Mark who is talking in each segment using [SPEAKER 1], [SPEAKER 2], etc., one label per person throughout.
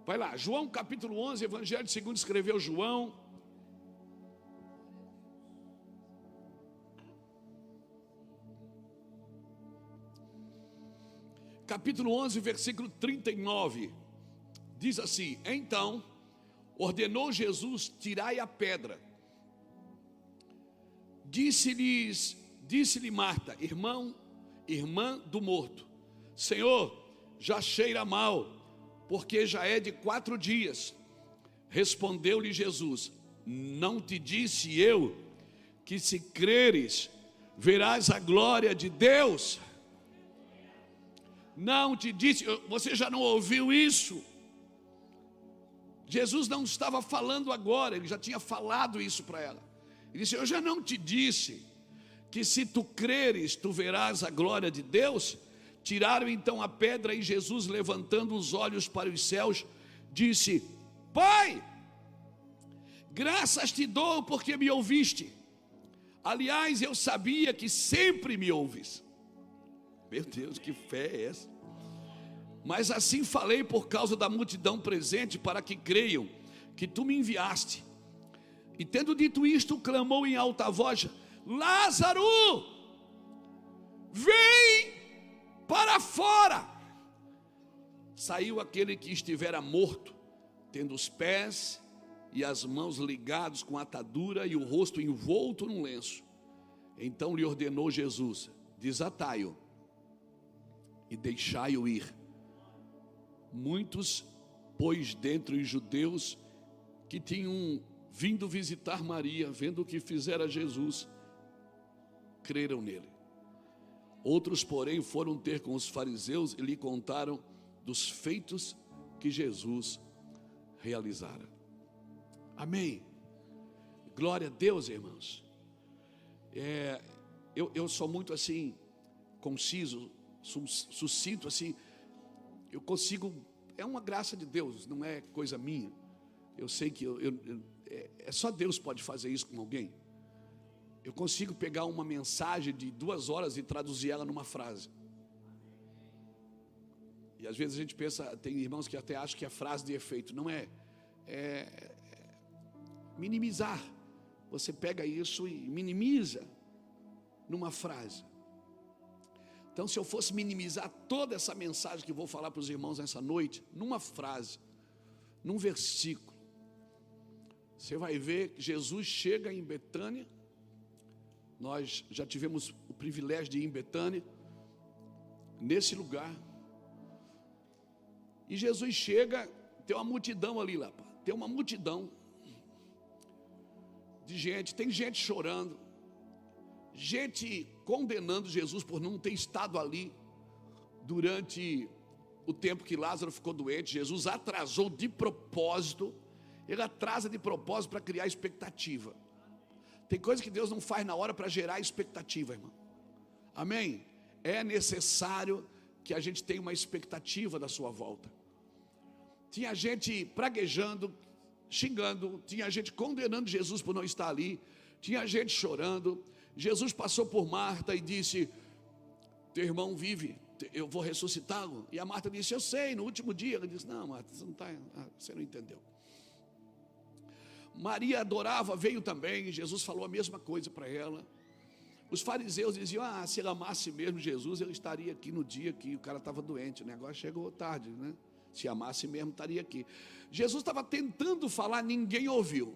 [SPEAKER 1] Vai lá, João capítulo 11, Evangelho segundo escreveu João. Capítulo 11, versículo 39. Diz assim: então ordenou Jesus: tirai a pedra. Disse-lhe Marta, irmã do morto: Senhor, já cheira mal, porque já é de 4 dias. Respondeu-lhe Jesus: não te disse eu que se creres, verás a glória de Deus? Não te disse, você já não ouviu isso? Jesus não estava falando agora, ele já tinha falado isso para ela. Ele disse: eu já não te disse que se tu creres, tu verás a glória de Deus? Tiraram então a pedra, e Jesus, levantando os olhos para os céus, disse: Pai, graças te dou porque me ouviste. Aliás, eu sabia que sempre me ouves. Meu Deus, que fé é essa? Mas assim falei por causa da multidão presente, para que creiam que tu me enviaste. E tendo dito isto, clamou em alta voz: Lázaro, vem para fora. Saiu aquele que estivera morto, tendo os pés e as mãos ligados com atadura e o rosto envolto num lenço. Então lhe ordenou Jesus: desatai-o e deixai-o ir. Muitos, pois, dentre os judeus que tinham vindo visitar Maria, vendo o que fizera Jesus, creram nele. Outros, porém, foram ter com os fariseus e lhe contaram dos feitos que Jesus realizara. Amém. Glória a Deus, irmãos. Eu sou muito assim, conciso, sucinto assim. Eu consigo, é uma graça de Deus, não é coisa minha. Eu sei que é só Deus pode fazer isso com alguém. Eu consigo pegar uma mensagem de 2 horas e traduzir ela numa frase. E às vezes a gente pensa, tem irmãos que até acham que é frase de efeito. Não é. É minimizar. Você pega isso e minimiza numa frase. Então, se eu fosse minimizar toda essa mensagem que vou falar para os irmãos nessa noite, numa frase, num versículo, você vai ver que Jesus chega em Betânia. Nós já tivemos o privilégio de ir em Betânia, nesse lugar. E Jesus chega, tem uma multidão ali lá, tem uma multidão de gente, tem gente chorando, gente condenando Jesus por não ter estado ali durante o tempo que Lázaro ficou doente. Jesus atrasou de propósito, ele atrasa de propósito para criar expectativa. Tem coisa que Deus não faz na hora para gerar expectativa, irmão. Amém? É necessário que a gente tenha uma expectativa da sua volta. Tinha gente praguejando, xingando, tinha gente condenando Jesus por não estar ali, tinha gente chorando. Jesus passou por Marta e disse: teu irmão vive, eu vou ressuscitá-lo. E a Marta disse: eu sei, no último dia. Ele disse: não, Marta, você não entendeu. Maria adorava, veio também. Jesus falou a mesma coisa para ela. Os fariseus diziam: se ele amasse mesmo Jesus, ele estaria aqui no dia que o cara estava doente. O negócio chegou tarde, né? Se amasse mesmo, estaria aqui. Jesus estava tentando falar, ninguém ouviu.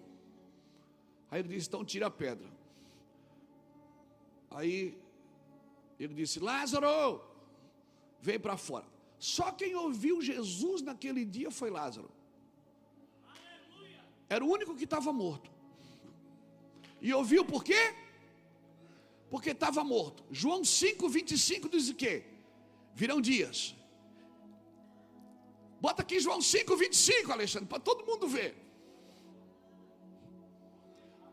[SPEAKER 1] Aí ele disse: então tira a pedra. Aí ele disse: Lázaro, vem para fora. Só quem ouviu Jesus naquele dia foi Lázaro. Era o único que estava morto. E ouviu por quê? Porque estava morto. João 5:25 diz o quê? Virão dias. Bota aqui João 5:25, Alexandre, para todo mundo ver.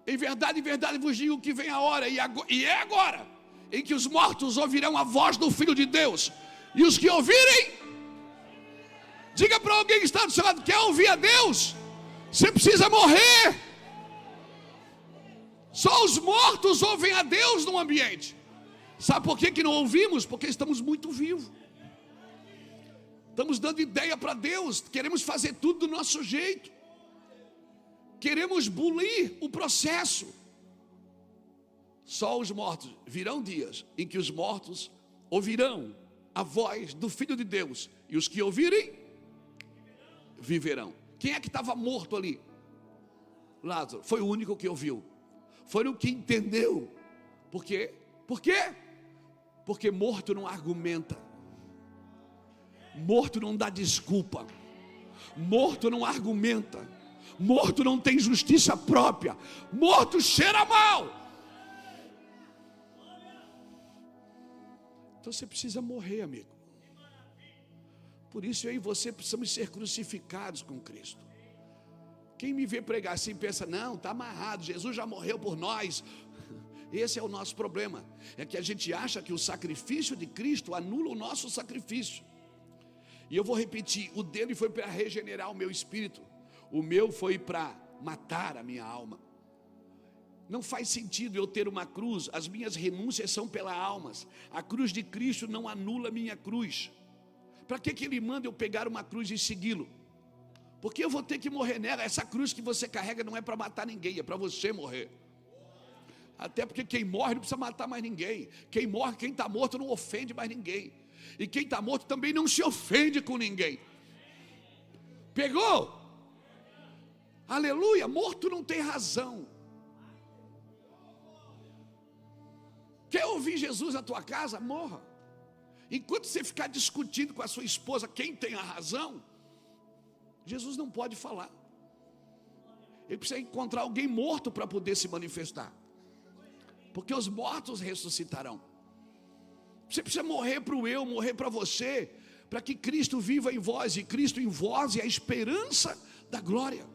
[SPEAKER 1] Em verdade vos digo que vem a hora, e é agora, em que os mortos ouvirão a voz do Filho de Deus. E os que ouvirem, diga para alguém que está do seu lado: quer ouvir a Deus? Você precisa morrer. Só os mortos ouvem a Deus no ambiente. Sabe por que não ouvimos? Porque estamos muito vivos. Estamos dando ideia para Deus, queremos fazer tudo do nosso jeito, queremos bulir o processo. Só os mortos, virão dias em que os mortos ouvirão a voz do Filho de Deus, e os que ouvirem, viverão. Quem é que estava morto ali? Lázaro. Foi o único que ouviu, foi o que entendeu. Por quê? Por quê? Porque morto não argumenta, morto não dá desculpa, morto não argumenta, morto não tem justiça própria, morto cheira mal. Então você precisa morrer, amigo. Por isso eu e você precisamos ser crucificados com Cristo. Quem me vê pregar assim pensa, não, está amarrado, Jesus já morreu por nós. Esse é o nosso problema, é que a gente acha que o sacrifício de Cristo anula o nosso sacrifício. E eu vou repetir, o dele foi para regenerar o meu espírito, o meu foi para matar a minha alma. Não faz sentido eu ter uma cruz, as minhas renúncias são pelas almas. A cruz de Cristo não anula a minha cruz. Para que ele manda eu pegar uma cruz e segui-lo? Porque eu vou ter que morrer nela. Essa cruz que você carrega não é para matar ninguém, é para você morrer. Até porque quem morre não precisa matar mais ninguém. Quem morre, quem está morto não ofende mais ninguém. E quem está morto também não se ofende com ninguém. Pegou? Aleluia, morto não tem razão. Quer ouvir Jesus na tua casa? Morra. Enquanto você ficar discutindo com a sua esposa quem tem a razão, Jesus não pode falar. Ele precisa encontrar alguém morto para poder se manifestar, porque os mortos ressuscitarão. Você precisa morrer para o eu, morrer para você, para que Cristo viva em vós, e Cristo em vós é a esperança da glória.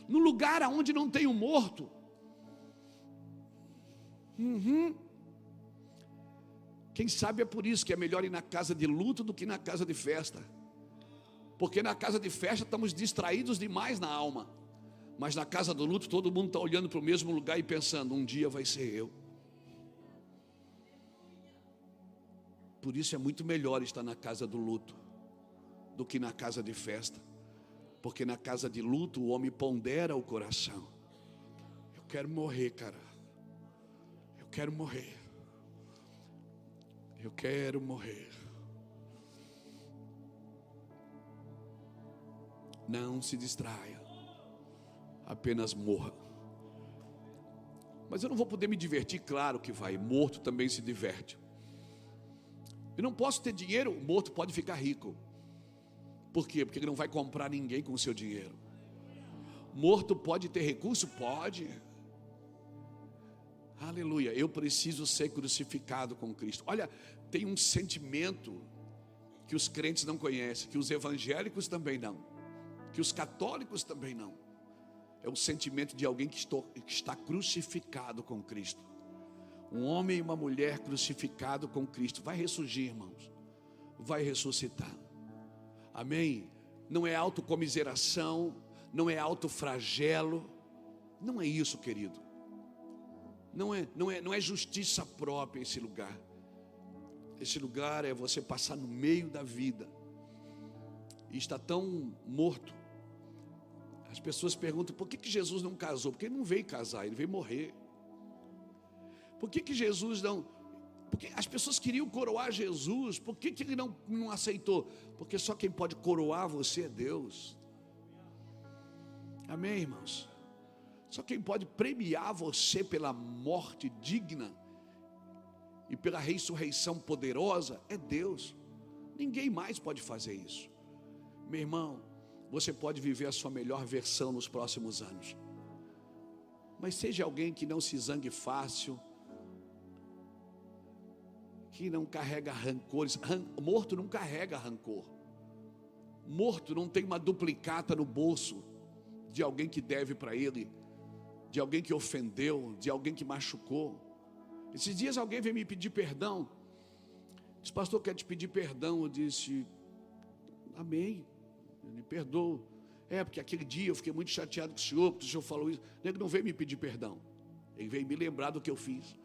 [SPEAKER 1] No lugar onde não tem o morto, quem sabe é por isso que é melhor ir na casa de luto do que na casa de festa. Porque na casa de festa estamos distraídos demais na alma, mas na casa do luto todo mundo está olhando para o mesmo lugar e pensando, um dia vai ser eu. Por isso é muito melhor estar na casa do luto do que na casa de festa. Porque na casa de luto o homem pondera o coração. Eu quero morrer, cara. Eu quero morrer. Eu quero morrer. Não se distraia. Apenas morra. Mas eu não vou poder me divertir, claro que vai. Morto também se diverte. Eu não posso ter dinheiro, o morto pode ficar rico. Por quê? Porque ele não vai comprar ninguém com o seu dinheiro. Morto pode ter recurso? Pode. Aleluia, eu preciso ser crucificado com Cristo. Olha, tem um sentimento que os crentes não conhecem, que os evangélicos também não, que os católicos também não. É o sentimento de alguém que está crucificado com Cristo. Um homem e uma mulher crucificado com Cristo. Vai ressurgir, irmãos. Vai ressuscitar. Amém? Não é autocomiseração, não é autoflagelo. Não é isso, querido. Não é justiça própria esse lugar. Esse lugar é você passar no meio da vida e está tão morto. As pessoas perguntam, por que Jesus não casou? Porque ele não veio casar, ele veio morrer. Por que Jesus não... Porque as pessoas queriam coroar Jesus, por que ele não aceitou? Porque só quem pode coroar você é Deus. Amém, irmãos? Só quem pode premiar você pela morte digna e pela ressurreição poderosa é Deus. Ninguém mais pode fazer isso. Meu irmão, você pode viver a sua melhor versão nos próximos anos, mas seja alguém que não se zangue fácil, que não carrega rancores. Morto não carrega rancor. Morto não tem uma duplicata no bolso de alguém que deve para ele, de alguém que ofendeu, de alguém que machucou. Esses dias alguém veio me pedir perdão. Disse, pastor, quero te pedir perdão. Eu disse, amém, eu me perdoo. Porque aquele dia eu fiquei muito chateado com o senhor, porque o senhor falou isso. Ele não veio me pedir perdão, ele veio me lembrar do que eu fiz.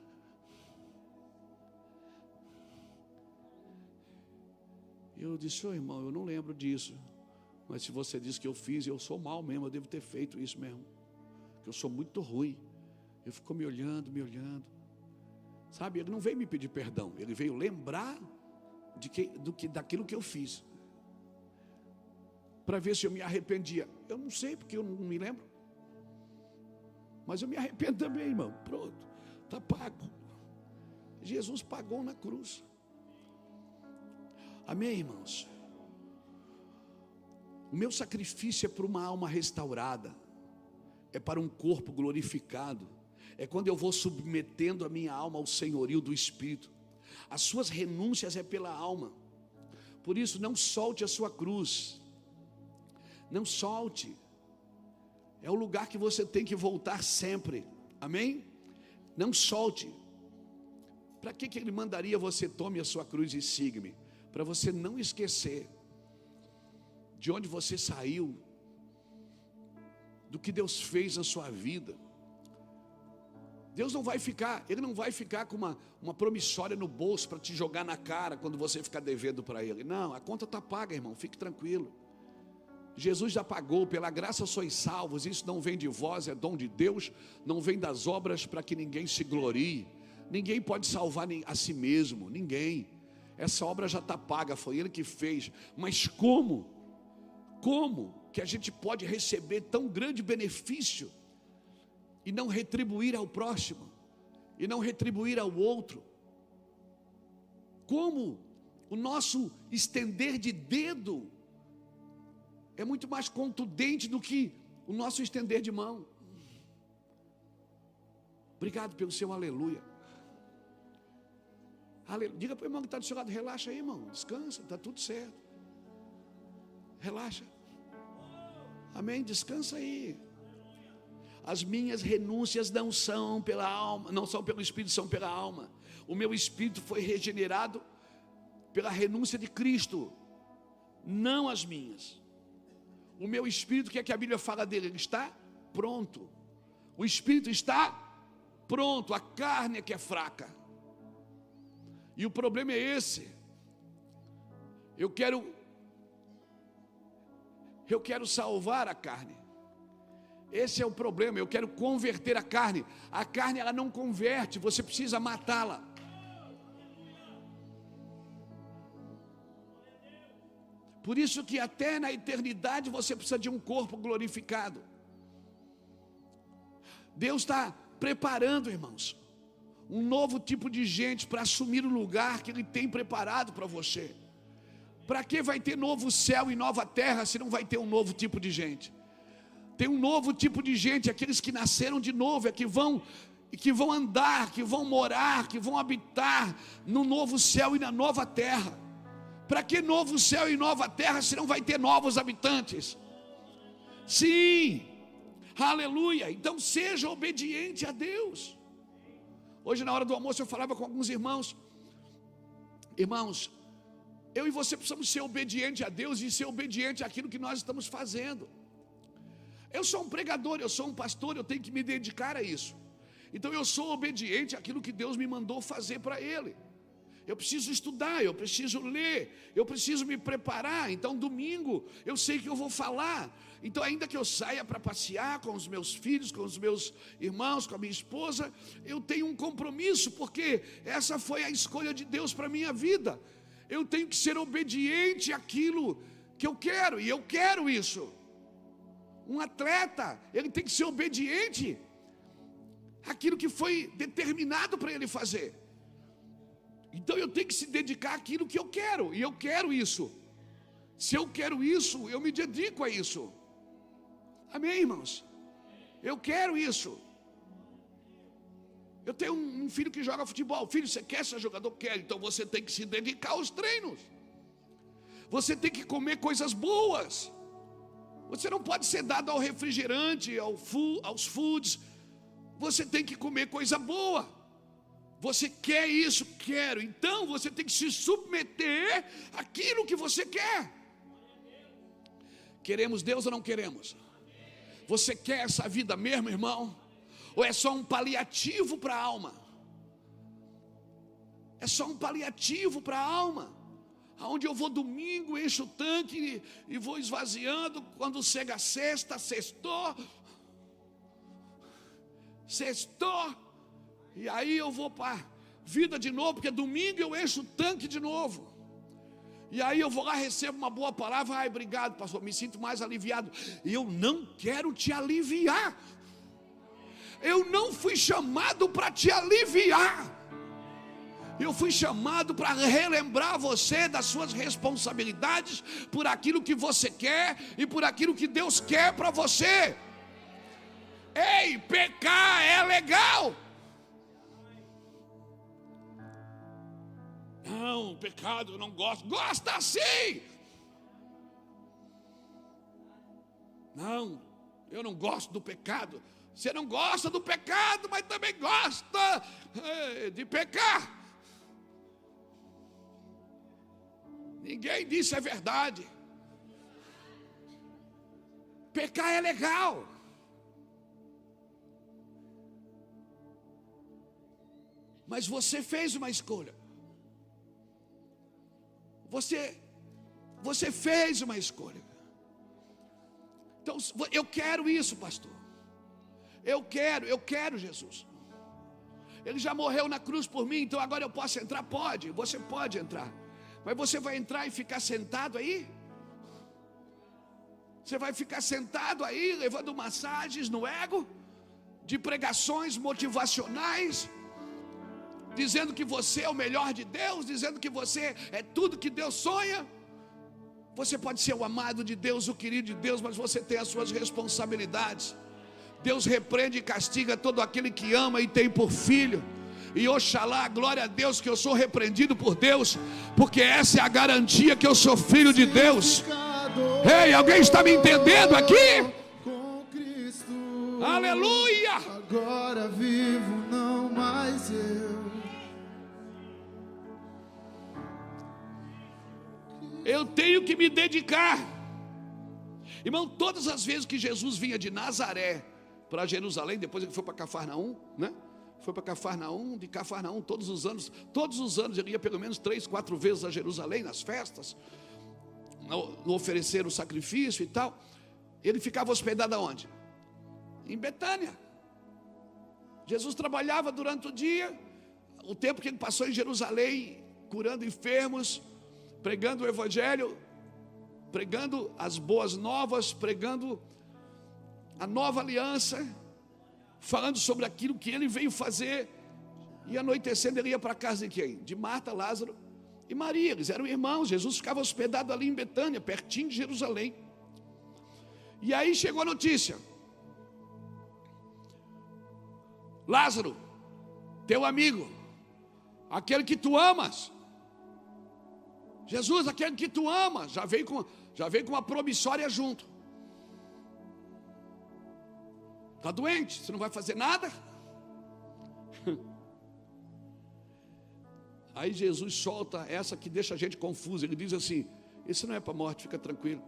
[SPEAKER 1] Eu disse: ô irmão, eu não lembro disso. Mas se você diz que eu fiz, eu sou mal mesmo, eu devo ter feito isso mesmo. Porque eu sou muito ruim. Ele ficou me olhando. Sabe, ele não veio me pedir perdão, ele veio lembrar daquilo que eu fiz, para ver se eu me arrependia. Eu não sei, porque eu não me lembro. Mas eu me arrependo também, irmão. Pronto, está pago. Jesus pagou na cruz. Amém, irmãos? O meu sacrifício é para uma alma restaurada, é para um corpo glorificado, é quando eu vou submetendo a minha alma ao senhorio do Espírito. As suas renúncias é pela alma. Por isso, não solte a sua cruz. Não solte. É o lugar que você tem que voltar sempre. Amém? Não solte. Para que ele mandaria você tome a sua cruz e siga-me? Para você não esquecer de onde você saiu, do que Deus fez na sua vida. Deus não vai ficar, Ele não vai ficar com uma promissória no bolso para te jogar na cara quando você ficar devendo para Ele. Não, a conta está paga, irmão, fique tranquilo. Jesus já pagou, pela graça sois salvos. Isso não vem de vós, é dom de Deus. Não vem das obras para que ninguém se glorie. Ninguém pode salvar a si mesmo, ninguém. Essa obra já está paga, foi Ele que fez. Mas como que a gente pode receber tão grande benefício e não retribuir ao próximo, e não retribuir ao outro? Como o nosso estender de dedo é muito mais contundente do que o nosso estender de mão. Obrigado pelo seu aleluia. Diga para o irmão que está do seu lado: relaxa aí, irmão, descansa, está tudo certo. Relaxa. Amém? Descansa aí. As minhas renúncias não são pela alma, não são pelo Espírito, são pela alma. O meu espírito foi regenerado pela renúncia de Cristo, não as minhas. O meu espírito, o que é que a Bíblia fala dele? Ele está pronto. O espírito está pronto, a carne é que é fraca. E o problema é esse. Eu quero salvar a carne. Esse é o problema. Eu quero converter a carne. A carne, ela não converte, você precisa matá-la. Por isso que até na eternidade você precisa de um corpo glorificado. Deus está preparando, irmãos, um novo tipo de gente para assumir o lugar que Ele tem preparado para você. Para que vai ter novo céu e nova terra se não vai ter um novo tipo de gente? Tem um novo tipo de gente, aqueles que nasceram de novo, que vão andar, que vão morar, que vão habitar no novo céu e na nova terra. Para que novo céu e nova terra se não vai ter novos habitantes? Sim, aleluia. Então seja obediente a Deus. Hoje na hora do almoço eu falava com alguns irmãos: eu e você precisamos ser obedientes a Deus e ser obediente àquilo que nós estamos fazendo. Eu sou um pregador, eu sou um pastor, eu tenho que me dedicar a isso. Então eu sou obediente àquilo que Deus me mandou fazer para Ele. Eu preciso estudar, eu preciso ler, eu preciso me preparar. Então domingo eu sei que eu vou falar. Então ainda que eu saia para passear com os meus filhos, com os meus irmãos, com a minha esposa, eu tenho um compromisso, porque essa foi a escolha de Deus para a minha vida. Eu tenho que ser obediente àquilo que eu quero, e eu quero isso. Um atleta, ele tem que ser obediente àquilo que foi determinado para ele fazer. Então eu tenho que se dedicar àquilo que eu quero, e eu quero isso. Se eu quero isso, eu me dedico a isso. Amém, irmãos? Eu quero isso. Eu tenho um filho que joga futebol. Filho, você quer ser jogador? Quero. Então você tem que se dedicar aos treinos. Você tem que comer coisas boas. Você não pode ser dado ao refrigerante, aos foods. Você tem que comer coisa boa. Você quer isso? Quero. Então você tem que se submeter àquilo que você quer. Queremos Deus ou não queremos? Você quer essa vida mesmo, irmão? Ou é só um paliativo para a alma? É só um paliativo para a alma. Aonde eu vou domingo, encho o tanque e vou esvaziando. Quando chega a sexta, sextou. E aí eu vou para a vida de novo, porque domingo eu encho o tanque de novo. E aí eu vou lá, recebo uma boa palavra. Ai, obrigado, pastor, me sinto mais aliviado. E eu não quero te aliviar. Eu não fui chamado para te aliviar. Eu fui chamado para relembrar você das suas responsabilidades, por aquilo que você quer e por aquilo que Deus quer para você. Ei, pecar é legal. Não, pecado eu não gosto. Gosta sim. Não, eu não gosto do pecado. Você não gosta do pecado, mas também gosta de pecar. Ninguém disse a verdade. Pecar é legal. Mas você fez uma escolha. Você fez uma escolha. Então, eu quero isso, pastor. Eu quero Jesus. Ele já morreu na cruz por mim, então agora eu posso entrar? Pode, você pode entrar. Mas você vai entrar e ficar sentado aí? Você vai ficar sentado aí, levando massagens no ego, de pregações motivacionais, dizendo que você é o melhor de Deus, dizendo que você é tudo que Deus sonha? Você pode ser o amado de Deus, o querido de Deus, mas você tem as suas responsabilidades. Deus repreende e castiga todo aquele que ama e tem por filho. E oxalá, glória a Deus, que eu sou repreendido por Deus, porque essa é a garantia que eu sou filho de Deus. Ei, alguém está me entendendo aqui? Aleluia!
[SPEAKER 2] Agora vivo, não mais eu.
[SPEAKER 1] Eu tenho que me dedicar. Irmão, todas as vezes que Jesus vinha de Nazaré para Jerusalém, depois ele foi para Cafarnaum, né? Foi para Cafarnaum, de Cafarnaum todos os anos ele ia pelo menos 3, 4 vezes a Jerusalém, nas festas, no oferecer o sacrifício e tal. Ele ficava hospedado aonde? Em Betânia. Jesus trabalhava durante o dia, o tempo que ele passou em Jerusalém, curando enfermos, pregando o evangelho, pregando as boas novas, pregando a nova aliança, falando sobre aquilo que ele veio fazer. E anoitecendo ele ia para a casa de quem? De Marta, Lázaro e Maria. Eles eram irmãos. Jesus ficava hospedado ali em Betânia, pertinho de Jerusalém. E aí chegou a notícia: Lázaro, teu amigo, aquele que tu amas, Jesus, aquele que tu amas, já veio com uma promissória junto. Está doente, você não vai fazer nada? Aí Jesus solta essa que deixa a gente confusa. Ele diz assim: isso não é para a morte, fica tranquilo,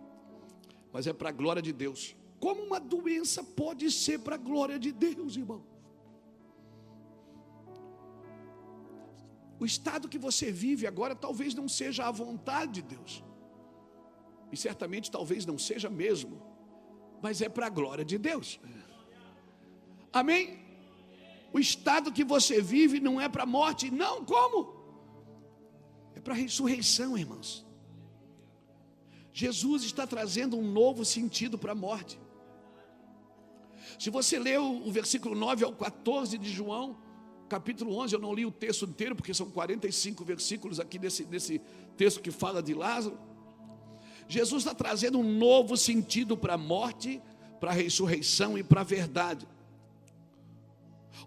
[SPEAKER 1] mas é para a glória de Deus. Como uma doença pode ser para a glória de Deus, irmão? O estado que você vive agora talvez não seja a vontade de Deus, e certamente talvez não seja mesmo, mas é para a glória de Deus. Amém? O estado que você vive não é para a morte, não, como? É para a ressurreição, irmãos. Jesus está trazendo um novo sentido para a morte. Se você ler o versículo 9 ao 14 de João, capítulo 11, eu não li o texto inteiro, porque são 45 versículos aqui desse texto que fala de Lázaro. Jesus está trazendo um novo sentido para a morte, para a ressurreição e para a verdade.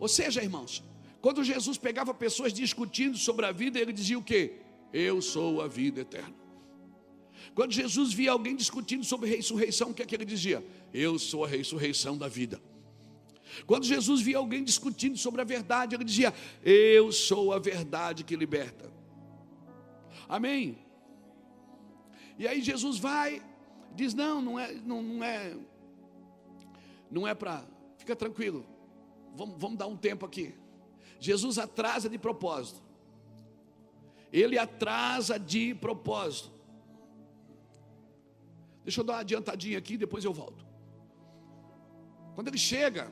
[SPEAKER 1] Ou seja, irmãos, quando Jesus pegava pessoas discutindo sobre a vida, ele dizia o quê? Eu sou a vida eterna. Quando Jesus via alguém discutindo sobre ressurreição, o que é que ele dizia? Eu sou a ressurreição da vida. Quando Jesus via alguém discutindo sobre a verdade, ele dizia: eu sou a verdade que liberta. Amém? E aí Jesus vai, diz: não é para, fica tranquilo, vamos dar um tempo aqui. Jesus atrasa de propósito. ele atrasa de propósito. Deixa eu dar uma adiantadinha aqui, depois eu volto. Quando ele chega,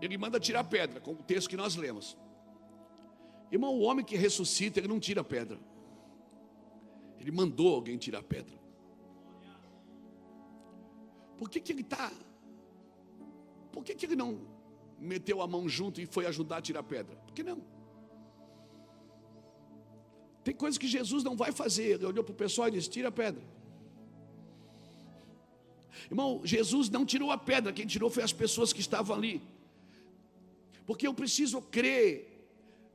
[SPEAKER 1] ele manda tirar pedra, com o texto que nós lemos. Irmão, o homem que ressuscita, ele não tira pedra. Ele mandou alguém tirar pedra. Por que ele está? Por que ele não meteu a mão junto e foi ajudar a tirar pedra? Por que não? Tem coisas que Jesus não vai fazer. Ele olhou para o pessoal e disse: tira a pedra. Irmão, Jesus não tirou a pedra, quem tirou foi as pessoas que estavam ali. Porque eu preciso crer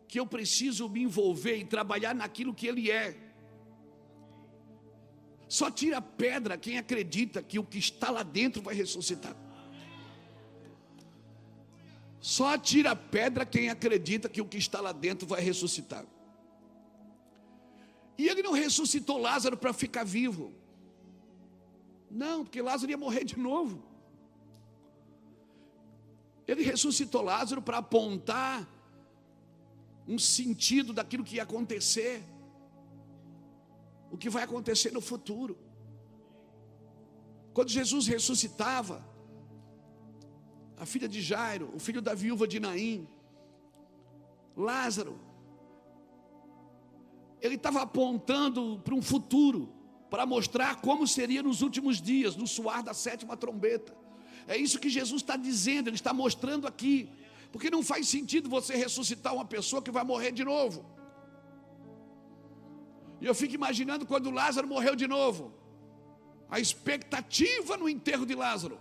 [SPEAKER 1] que eu preciso me envolver e trabalhar naquilo que Ele é. Só tira pedra quem acredita que o que está lá dentro vai ressuscitar. Só tira pedra quem acredita que o que está lá dentro vai ressuscitar. E Ele não ressuscitou Lázaro para ficar vivo. Não, porque Lázaro ia morrer de novo. Ele ressuscitou Lázaro para apontar um sentido daquilo que ia acontecer, o que vai acontecer no futuro. Quando Jesus ressuscitava a filha de Jairo, o filho da viúva de Naim, Lázaro, ele estava apontando para um futuro, para mostrar como seria nos últimos dias, no soar da 7ª trombeta. É isso que Jesus está dizendo, Ele está mostrando aqui. Porque não faz sentido você ressuscitar uma pessoa que vai morrer de novo. E eu fico imaginando quando Lázaro morreu de novo, a expectativa no enterro de Lázaro.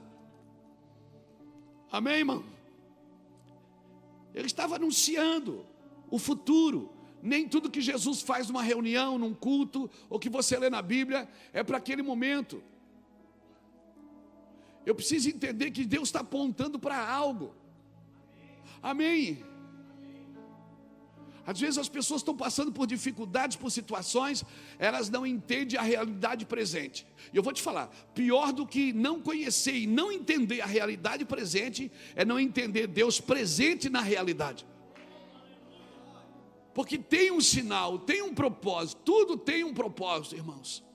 [SPEAKER 1] Amém, irmão? Ele estava anunciando o futuro. Nem tudo que Jesus faz numa reunião, num culto, ou que você lê na Bíblia, é para aquele momento. Eu preciso entender que Deus está apontando para algo. Amém? Às vezes as pessoas estão passando por dificuldades, por situações, elas não entendem a realidade presente. E eu vou te falar, pior do que não conhecer e não entender a realidade presente, é não entender Deus presente na realidade. Porque tem um sinal, tem um propósito, tudo tem um propósito, irmãos.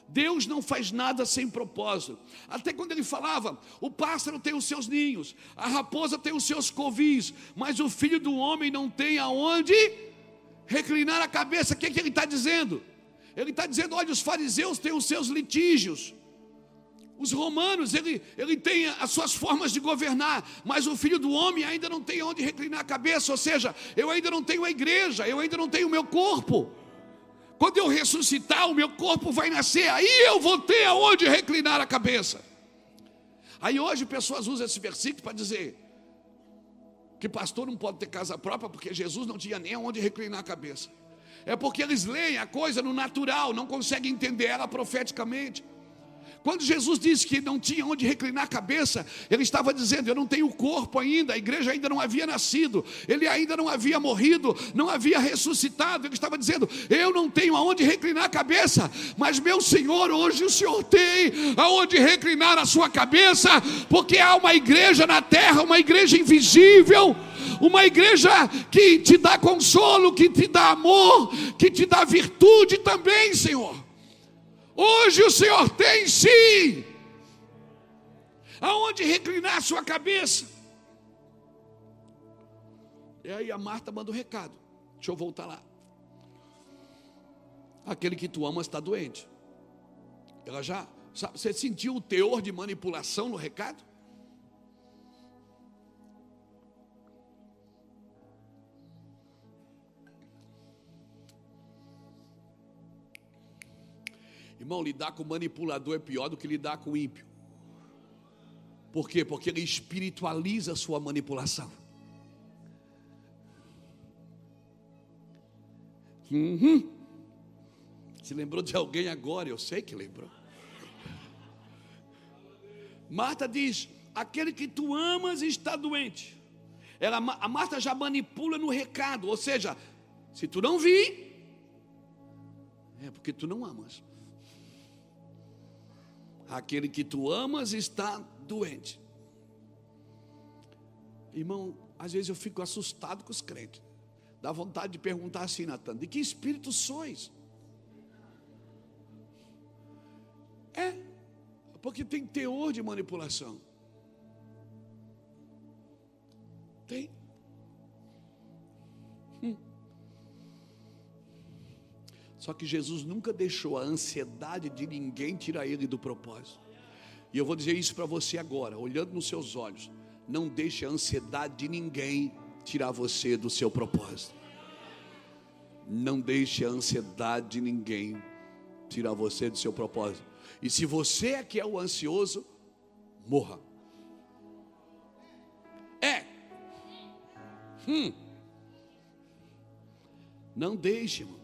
[SPEAKER 1] Deus não faz nada sem propósito. Até quando ele falava, o pássaro tem os seus ninhos, a raposa tem os seus covis, mas o filho do homem não tem aonde reclinar a cabeça. O que ele está dizendo? Ele está dizendo, olha, os fariseus têm os seus litígios, os romanos, ele tem as suas formas de governar, mas o filho do homem ainda não tem onde reclinar a cabeça. Ou seja, eu ainda não tenho a igreja, eu ainda não tenho o meu corpo. Quando eu ressuscitar, o meu corpo vai nascer, aí eu vou ter aonde reclinar a cabeça. Aí hoje pessoas usam esse versículo para dizer que pastor não pode ter casa própria, porque Jesus não tinha nem aonde reclinar a cabeça. É porque eles leem a coisa no natural, não conseguem entender ela profeticamente. Quando Jesus disse que não tinha onde reclinar a cabeça, Ele estava dizendo, eu não tenho corpo ainda, a igreja ainda não havia nascido, Ele ainda não havia morrido, não havia ressuscitado. Ele estava dizendo, eu não tenho aonde reclinar a cabeça, mas meu Senhor, hoje o Senhor tem aonde reclinar a sua cabeça, porque há uma igreja na terra, uma igreja invisível, uma igreja que te dá consolo, que te dá amor, que te dá virtude também, Senhor. Hoje o Senhor tem sim aonde reclinar a sua cabeça. E aí a Marta manda o recado. Deixa eu voltar lá. Aquele que tu amas está doente. Ela já, sabe, você sentiu o teor de manipulação no recado? Irmão, lidar com o manipulador é pior do que lidar com o ímpio. Por quê? Porque ele espiritualiza a sua manipulação. Se lembrou de alguém agora? Eu sei que lembrou. Marta diz, aquele que tu amas está doente. A Marta já manipula no recado. Ou seja, se tu não vir, é porque tu não amas. Aquele que tu amas está doente. Irmão, às vezes eu fico assustado com os crentes. Dá vontade de perguntar assim, Natan: de que espírito sois? Porque tem teor de manipulação. Tem. Só que Jesus nunca deixou a ansiedade de ninguém tirar ele do propósito. E eu vou dizer isso para você agora, olhando nos seus olhos: não deixe a ansiedade de ninguém tirar você do seu propósito. Não deixe a ansiedade de ninguém tirar você do seu propósito. E se você é que é o ansioso, morra. Não deixe, irmão.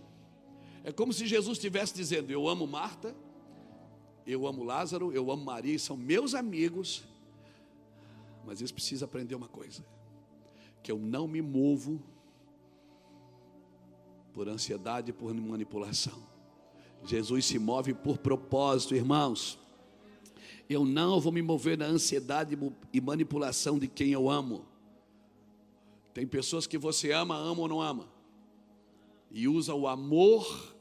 [SPEAKER 1] É como se Jesus estivesse dizendo: eu amo Marta, eu amo Lázaro, eu amo Maria, são meus amigos, mas eles precisam aprender uma coisa: que eu não me movo por ansiedade e por manipulação. Jesus se move por propósito, irmãos. Eu não vou me mover na ansiedade e manipulação de quem eu amo. Tem pessoas que você ama ou não ama, e usa o amor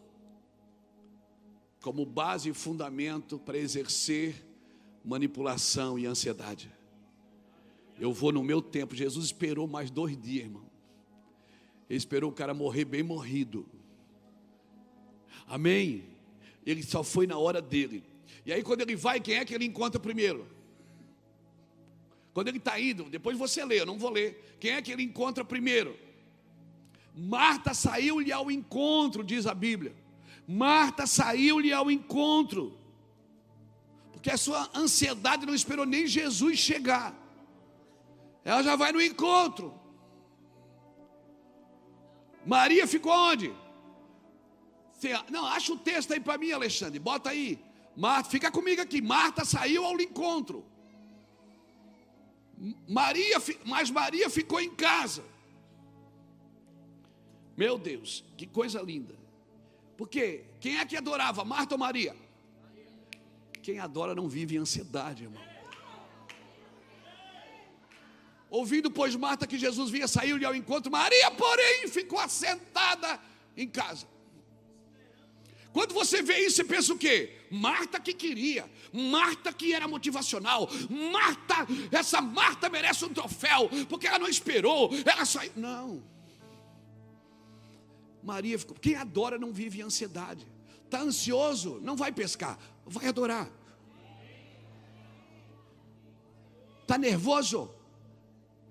[SPEAKER 1] como base e fundamento para exercer manipulação e ansiedade. Eu vou no meu tempo. Jesus esperou mais 2 dias, irmão. Ele esperou o cara morrer bem morrido. Amém? Ele só foi na hora dele. E aí quando ele vai, quem é que ele encontra primeiro? Quando ele está indo, depois você lê, eu não vou ler. Quem é que ele encontra primeiro? Marta saiu-lhe ao encontro, diz a Bíblia. Marta saiu-lhe ao encontro, porque a sua ansiedade não esperou nem Jesus chegar. Ela já vai no encontro. Maria ficou onde? Não, acha o texto aí para mim, Alexandre, bota aí. Marta, fica comigo aqui. Marta saiu ao encontro. Mas Maria ficou em casa. Meu Deus, que coisa linda. Porque quem é que adorava, Marta ou Maria? Quem adora não vive em ansiedade, irmão. Ouvindo, pois, Marta que Jesus vinha, saiu-lhe ao encontro. Maria, porém, ficou assentada em casa. Quando você vê isso, você pensa o quê? Marta que queria, Marta que era motivacional, essa Marta merece um troféu, porque ela não esperou, ela saiu. Não. Maria ficou. Quem adora não vive em ansiedade. Está ansioso, não vai pescar, vai adorar. Está nervoso?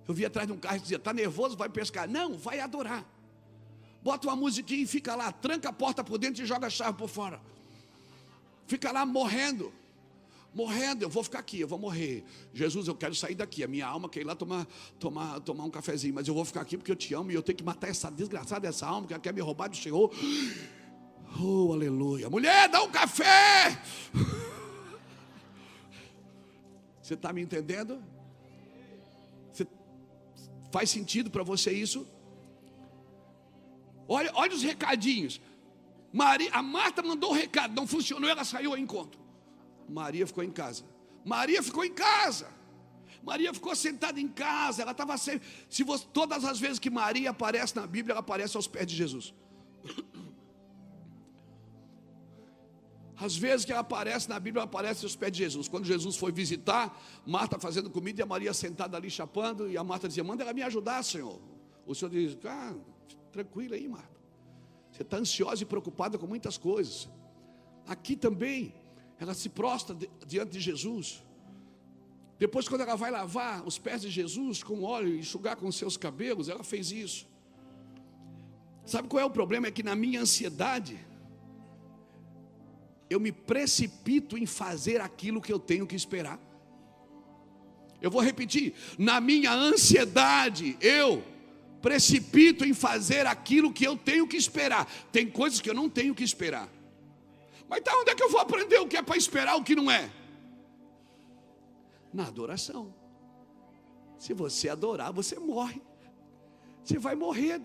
[SPEAKER 1] Eu vi atrás de um carro e dizia: está nervoso, vai pescar. Não, vai adorar. Bota uma musiquinha e fica lá, tranca a porta por dentro e joga a chave por fora. Fica lá morrendo. Eu vou ficar aqui, eu vou morrer. Jesus, eu quero sair daqui. A minha alma quer ir lá tomar um cafezinho, mas eu vou ficar aqui porque eu te amo e eu tenho que matar essa desgraçada dessa alma que ela quer me roubar do Senhor. Oh, aleluia. Mulher, dá um café. Você está me entendendo? Faz sentido para você isso? Olha os recadinhos. A Marta mandou o recado, não funcionou, ela saiu ao encontro. Maria ficou em casa. Maria ficou sentada em casa. Ela estava sempre. Todas as vezes que Maria aparece na Bíblia, ela aparece aos pés de Jesus. Às vezes que ela aparece na Bíblia, ela aparece aos pés de Jesus. Quando Jesus foi visitar, Marta fazendo comida e a Maria sentada ali chapando. E a Marta dizia: manda ela me ajudar, Senhor. O Senhor diz: tranquila aí, Marta. Você está ansiosa e preocupada com muitas coisas. Aqui também, ela se prostra diante de Jesus. Depois, quando ela vai lavar os pés de Jesus com óleo e enxugar com os seus cabelos, ela fez isso. Sabe qual é o problema? É que na minha ansiedade, eu me precipito em fazer aquilo que eu tenho que esperar. Eu vou repetir: na minha ansiedade, eu precipito em fazer aquilo que eu tenho que esperar. Tem coisas que eu não tenho que esperar. Mas então onde é que eu vou aprender o que é para esperar, o que não é? Na adoração. Se você adorar, você morre. Você vai morrer.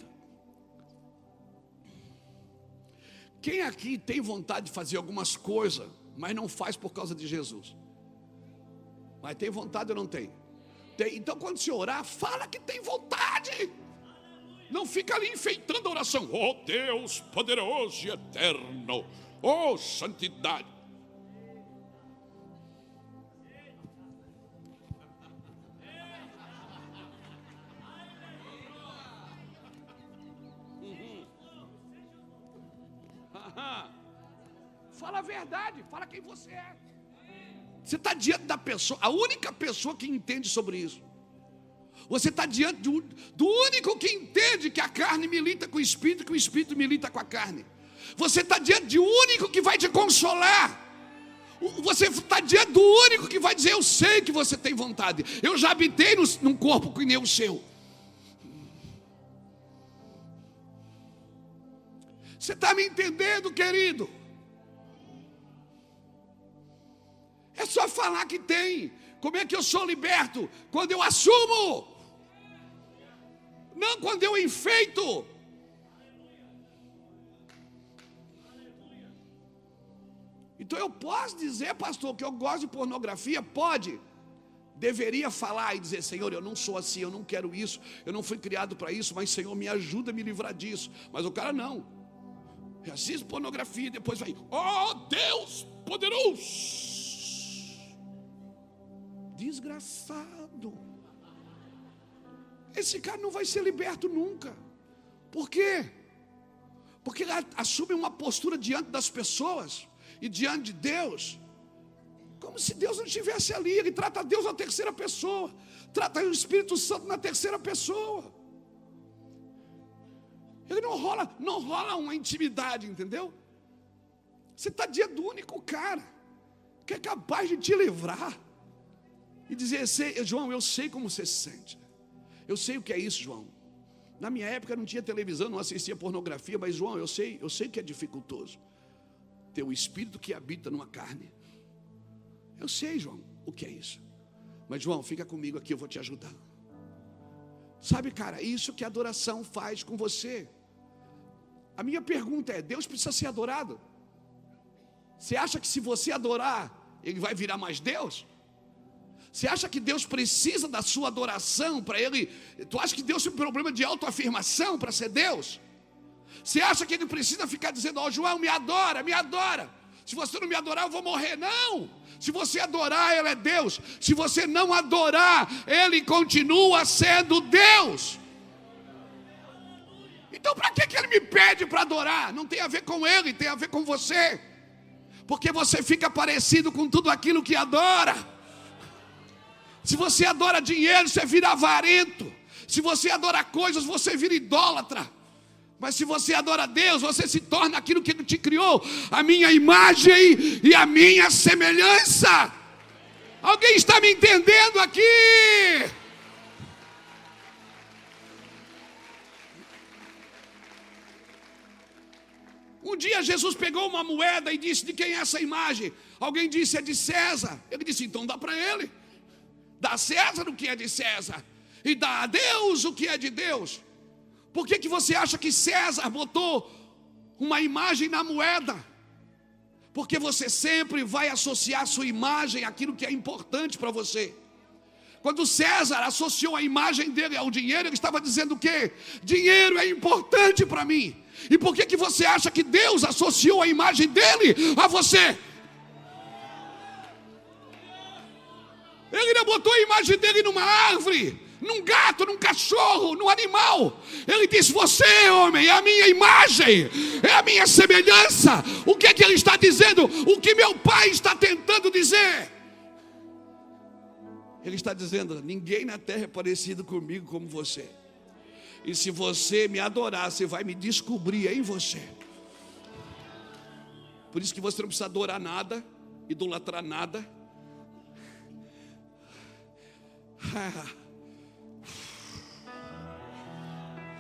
[SPEAKER 1] Quem aqui tem vontade de fazer algumas coisas, mas não faz por causa de Jesus? Mas tem vontade ou não tem? Tem. Então quando você orar, fala que tem vontade. Não fica ali enfeitando a oração. Oh Deus poderoso e eterno. Oh santidade. Fala a verdade, fala quem você é. Você está diante da pessoa, a única pessoa que entende sobre isso. Você está diante do único que entende que a carne milita com o espírito, que o espírito milita com a carne. Você está diante de um único que vai te consolar. Você está diante do único que vai dizer: eu sei que você tem vontade. Eu já habitei num corpo que nem o seu. Você está me entendendo, querido? É só falar que tem. Como é que eu sou liberto? Quando eu assumo. Não quando eu enfeito. Então eu posso dizer, pastor, que eu gosto de pornografia? Pode. Deveria falar e dizer: Senhor, eu não sou assim, eu não quero isso, eu não fui criado para isso, mas Senhor, me ajuda a me livrar disso. Mas o cara não. Assiste pornografia e depois vai: oh Deus poderoso. Desgraçado. Esse cara não vai ser liberto nunca. Por quê? Porque ele assume uma postura diante das pessoas e diante de Deus, como se Deus não estivesse ali. Ele trata Deus na terceira pessoa, trata o Espírito Santo na terceira pessoa. Ele não rola uma intimidade, entendeu? Você está diante do único cara que é capaz de te livrar e dizer: João, eu sei como você se sente. Eu sei o que é isso, João. Na minha época não tinha televisão, não assistia pornografia, mas João, eu sei que é dificultoso ter o espírito que habita numa carne. Eu sei, João, o que é isso. Mas João, fica comigo aqui, eu vou te ajudar. Sabe, cara, isso que a adoração faz com você. A minha pergunta é: Deus precisa ser adorado? Você acha que se você adorar, Ele vai virar mais Deus? Você acha que Deus precisa da sua adoração para Ele? Tu acha que Deus tem um problema de autoafirmação para ser Deus? Você acha que Ele precisa ficar dizendo: ó, João, me adora, me adora. Se você não me adorar, eu vou morrer. Não. Se você adorar, Ele é Deus. Se você não adorar, Ele continua sendo Deus. Então para que Ele me pede para adorar? Não tem a ver com Ele, tem a ver com você. Porque você fica parecido com tudo aquilo que adora. Se você adora dinheiro, você vira avarento. Se você adora coisas, você vira idólatra. Mas se você adora Deus, você se torna aquilo que Ele te criou, a minha imagem e a minha semelhança. Alguém está me entendendo aqui? Um dia Jesus pegou uma moeda e disse: de quem é essa imagem? Alguém disse: é de César. Ele disse: então dá para ele. Dá a César o que é de César e dá a Deus o que é de Deus. Por que você acha que César botou uma imagem na moeda? Porque você sempre vai associar a sua imagem àquilo que é importante para você. Quando César associou a imagem dele ao dinheiro, ele estava dizendo o quê? Dinheiro é importante para mim. E por que você acha que Deus associou a imagem dele a você? Ele não botou a imagem dele numa árvore, num gato, num cachorro, num animal. Ele disse: você, homem, é a minha imagem, é a minha semelhança. O que é que ele está dizendo? O que meu pai está tentando dizer? Ele está dizendo: ninguém na terra é parecido comigo como você. E se você me adorar, você vai me descobrir em você. Por isso que você não precisa adorar nada, idolatrar nada.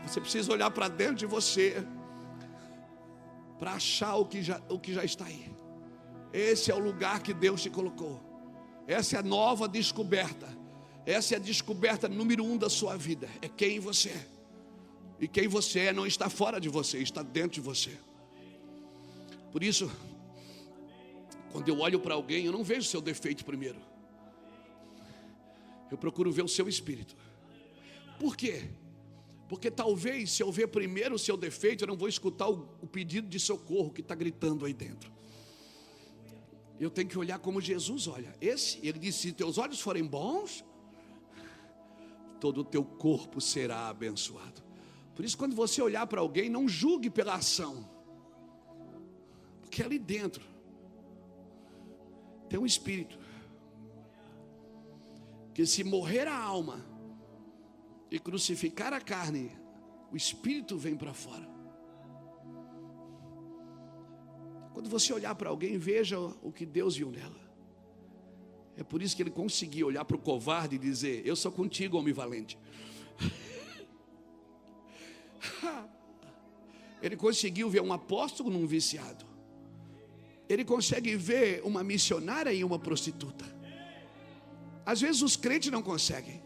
[SPEAKER 1] Você precisa olhar para dentro de você para achar o que já está aí. Esse é o lugar que Deus te colocou. Essa é a nova descoberta. Essa é a descoberta número 1 da sua vida. É quem você é. E quem você é não está fora de você, está dentro de você. Por isso, quando eu olho para alguém, eu não vejo o seu defeito primeiro. Eu procuro ver o seu espírito. Por quê? Porque talvez, se eu ver primeiro o seu defeito, eu não vou escutar o pedido de socorro que está gritando aí dentro. Eu tenho que olhar como Jesus olha. Ele disse, se teus olhos forem bons, todo o teu corpo será abençoado. Por isso, quando você olhar para alguém, não julgue pela ação. Porque ali dentro tem um espírito. Que se morrer a alma e crucificar a carne, o espírito vem para fora. Quando você olhar para alguém, veja o que Deus viu nela. É por isso que ele conseguiu olhar para o covarde e dizer, eu sou contigo, homem valente. Ele conseguiu ver um apóstolo num viciado. Ele consegue ver uma missionária em uma prostituta. Às vezes os crentes não conseguem.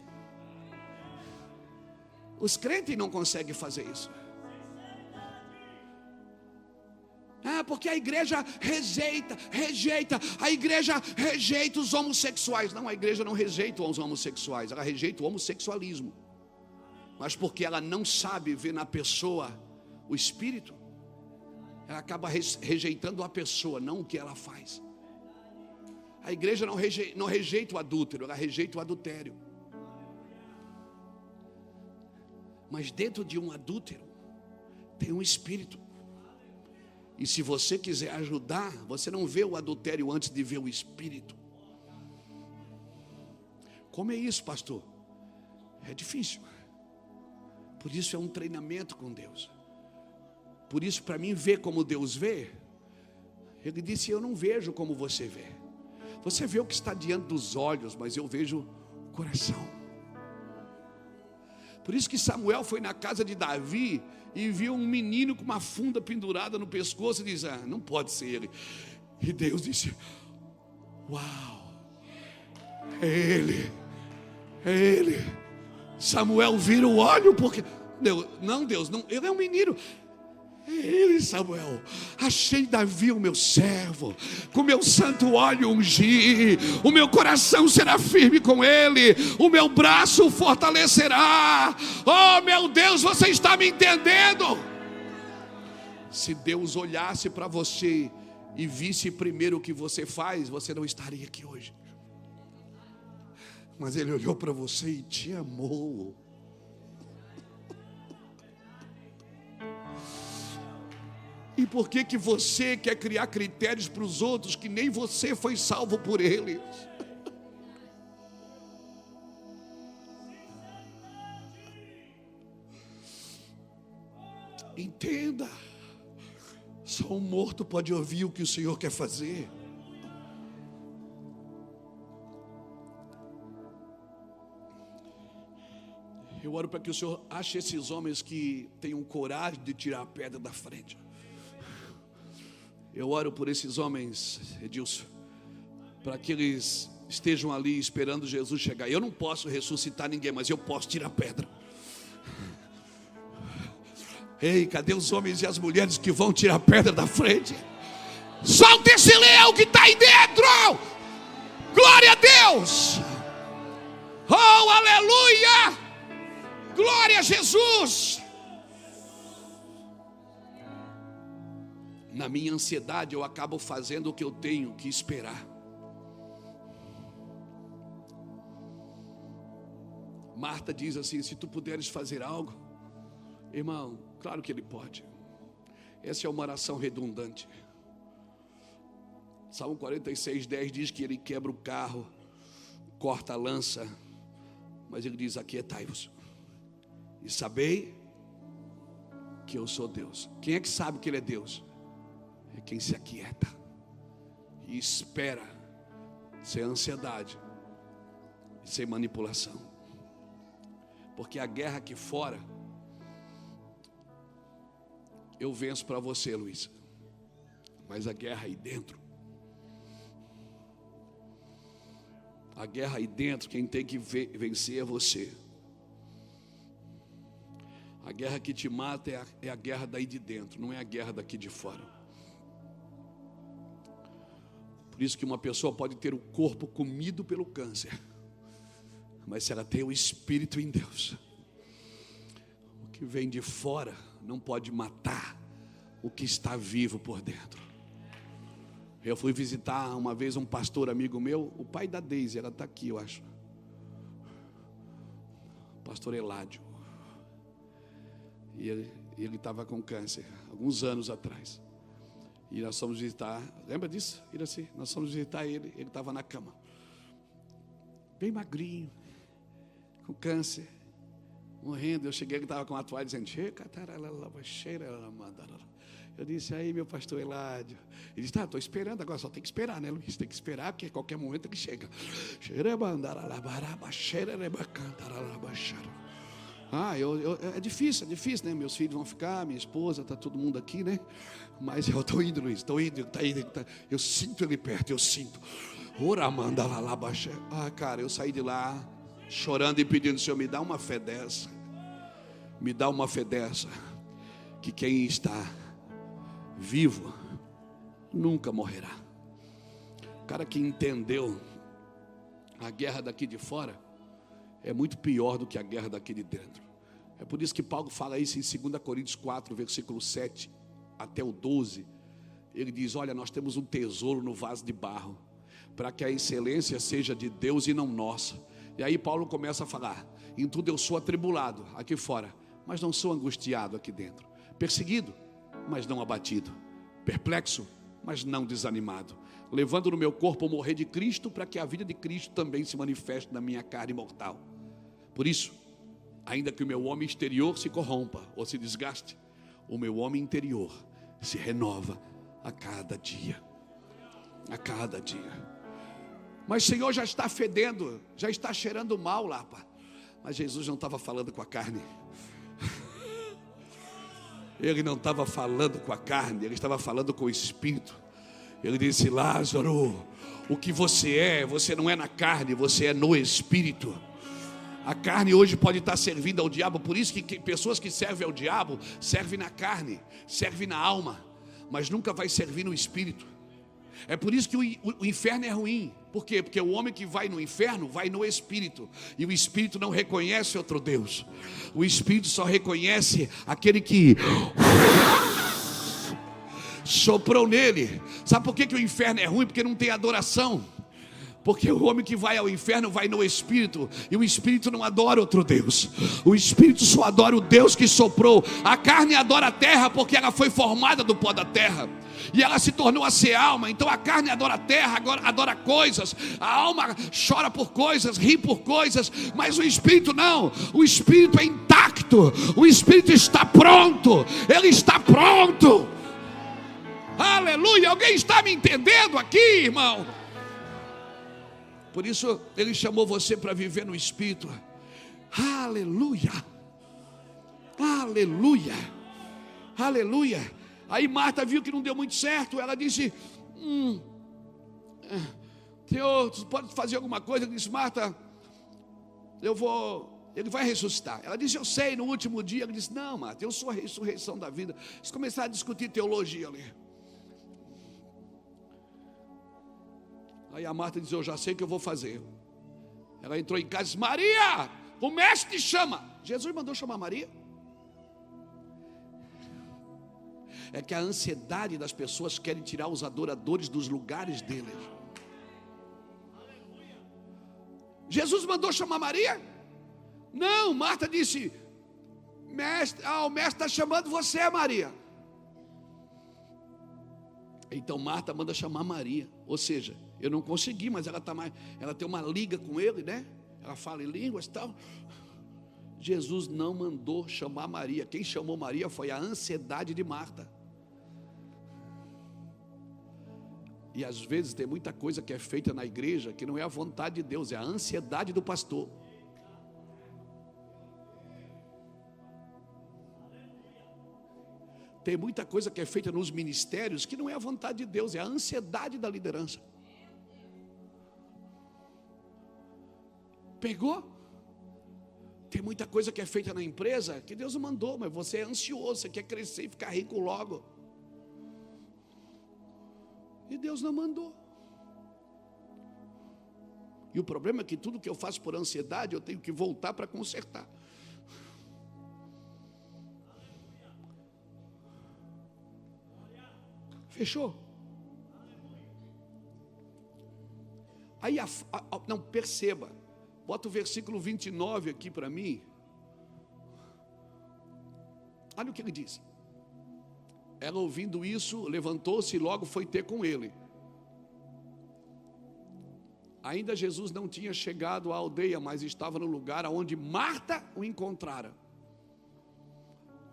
[SPEAKER 1] Os crentes não conseguem fazer isso. Porque a igreja rejeita. A igreja rejeita os homossexuais. Não, a igreja não rejeita os homossexuais. Ela rejeita o homossexualismo. Mas porque ela não sabe ver na pessoa o espírito, ela acaba rejeitando a pessoa, não o que ela faz. A igreja não rejeita o adúltero, ela rejeita o adultério. Mas dentro de um adúltero tem um espírito. E se você quiser ajudar, você não vê o adultério antes de ver o espírito. Como é isso, pastor? É difícil. Por isso é um treinamento com Deus. Por isso, para mim ver como Deus vê, ele disse, eu não vejo como você vê. Você vê o que está diante dos olhos, mas eu vejo o coração. Por isso que Samuel foi na casa de Davi e viu um menino com uma funda pendurada no pescoço e disse, não pode ser ele. E Deus disse, uau, é ele. Samuel vira o olho porque, Deus, não, ele é um menino. É ele, Samuel. Achei Davi, o meu servo, com meu santo óleo ungi. O meu coração será firme com ele. O meu braço o fortalecerá. Oh, meu Deus, você está me entendendo? Se Deus olhasse para você e visse primeiro o que você faz, você não estaria aqui hoje. Mas Ele olhou para você e te amou. E por que que você quer criar critérios para os outros que nem você foi salvo por eles? Entenda, só um morto pode ouvir o que o Senhor quer fazer. Eu oro para que o Senhor ache esses homens que tenham coragem de tirar a pedra da frente. Eu oro por esses homens, Edilson, para que eles estejam ali esperando Jesus chegar. Eu não posso ressuscitar ninguém, mas eu posso tirar a pedra. Ei, cadê os homens e as mulheres que vão tirar a pedra da frente? Solta esse leão que está aí dentro! Glória a Deus! Oh, aleluia! Glória a Jesus! Na minha ansiedade eu acabo fazendo o que eu tenho que esperar. Marta diz assim, se tu puderes fazer algo, irmão, claro que Ele pode. Essa é uma oração redundante. Salmo 46:10 diz que Ele quebra o carro, corta a lança, mas Ele diz, aquietai-vos e sabei que eu sou Deus. Quem é que sabe que Ele é Deus? É quem se aquieta e espera, sem ansiedade e sem manipulação. Porque a guerra aqui fora eu venço para você, Luiz, mas a guerra aí dentro, a guerra aí dentro, quem tem que vencer é você. A guerra que te mata é a guerra daí de dentro, não é a guerra daqui de fora. Por isso que uma pessoa pode ter o corpo comido pelo câncer, mas se ela tem o espírito em Deus, que vem de fora não pode matar o que está vivo por dentro. Eu fui visitar uma vez um pastor amigo meu, o pai da Deise, ela está aqui, eu acho. Pastor Eládio. E ele estava com câncer, alguns anos atrás. E nós fomos visitar, lembra disso? Iraci? Nós fomos visitar ele estava na cama. Bem magrinho, com câncer, morrendo. Eu cheguei, ele estava com a toalha dizendo, eu disse, aí meu pastor Eládio. Ele disse, estou esperando, agora só tem que esperar, né, Luiz? Tem que esperar, porque a qualquer momento ele chega. É difícil, né? Meus filhos vão ficar, minha esposa, está todo mundo aqui, né? Mas eu estou indo, Luiz, estou indo, está indo. Eu sinto ele perto, eu sinto. Cara, eu saí de lá chorando e pedindo, Senhor, me dá uma fé dessa. Me dá uma fé dessa. Que quem está vivo nunca morrerá. O cara que entendeu a guerra daqui de fora é muito pior do que a guerra daqui de dentro. É por isso que Paulo fala isso em 2 Coríntios 4, versículo 7 até o 12. Ele diz, olha, nós temos um tesouro no vaso de barro, para que a excelência seja de Deus e não nossa. E aí Paulo começa a falar, em tudo eu sou atribulado aqui fora, mas não sou angustiado aqui dentro. Perseguido, mas não abatido. Perplexo, mas não desanimado. Levando no meu corpo o morrer de Cristo, para que a vida de Cristo também se manifeste na minha carne mortal. Por isso, ainda que o meu homem exterior se corrompa ou se desgaste, o meu homem interior se renova a cada dia. A cada dia. Mas o Senhor já está fedendo, já está cheirando mal lá, pá. Mas Jesus não estava falando com a carne. Ele não estava falando com a carne, ele estava falando com o Espírito. Ele disse, Lázaro, o que você não é na carne, você é no Espírito. A carne hoje pode estar servindo ao diabo, por isso que pessoas que servem ao diabo, servem na carne, servem na alma, mas nunca vai servir no Espírito. É por isso que o inferno é ruim. Por quê? Porque o homem que vai no inferno, vai no Espírito. E o Espírito não reconhece outro Deus. O Espírito só reconhece aquele que soprou nele. Sabe por que o inferno é ruim? Porque não tem adoração. Porque o homem que vai ao inferno vai no Espírito. E o Espírito não adora outro Deus. O Espírito só adora o Deus que soprou. A carne adora a terra porque ela foi formada do pó da terra. E ela se tornou a ser alma. Então a carne adora a terra, agora adora coisas. A alma chora por coisas, ri por coisas. Mas o Espírito não. O Espírito é intacto. O Espírito está pronto. Ele está pronto. Aleluia. Alguém está me entendendo aqui, irmão? Por isso ele chamou você para viver no Espírito. Aleluia. Aleluia. Aleluia. Aí Marta viu que não deu muito certo. Ela disse, Senhor, você pode fazer alguma coisa? Ele disse, Marta, ele vai ressuscitar. Ela disse, eu sei, no último dia. Ele disse, não, Marta, eu sou a ressurreição da vida. Eles começaram a discutir teologia ali. Aí a Marta disse, eu já sei o que eu vou fazer. Ela entrou em casa e disse, Maria, o mestre te chama. Jesus mandou chamar Maria. É que a ansiedade das pessoas querem tirar os adoradores dos lugares deles. Jesus mandou chamar Maria? Não, Marta disse, mestre, o mestre está chamando você, Maria. Então Marta manda chamar Maria. Ou seja, eu não consegui, mas ela tem uma liga com ele, né? Ela fala em línguas e tal. Jesus não mandou chamar Maria. Quem chamou Maria foi a ansiedade de Marta. E às vezes tem muita coisa que é feita na igreja que não é a vontade de Deus, é a ansiedade do pastor. Tem muita coisa que é feita nos ministérios que não é a vontade de Deus, é a ansiedade da liderança. Pegou? Tem muita coisa que é feita na empresa que Deus não mandou, mas você é ansioso, você quer crescer e ficar rico logo. E Deus não mandou. E o problema é que tudo que eu faço por ansiedade, eu tenho que voltar para consertar. Fechou. Aí, não, perceba, bota o versículo 29 aqui para mim. Olha o que ele diz. Ela, ouvindo isso, levantou-se e logo foi ter com ele. Ainda Jesus não tinha chegado à aldeia, mas estava no lugar onde Marta o encontrara.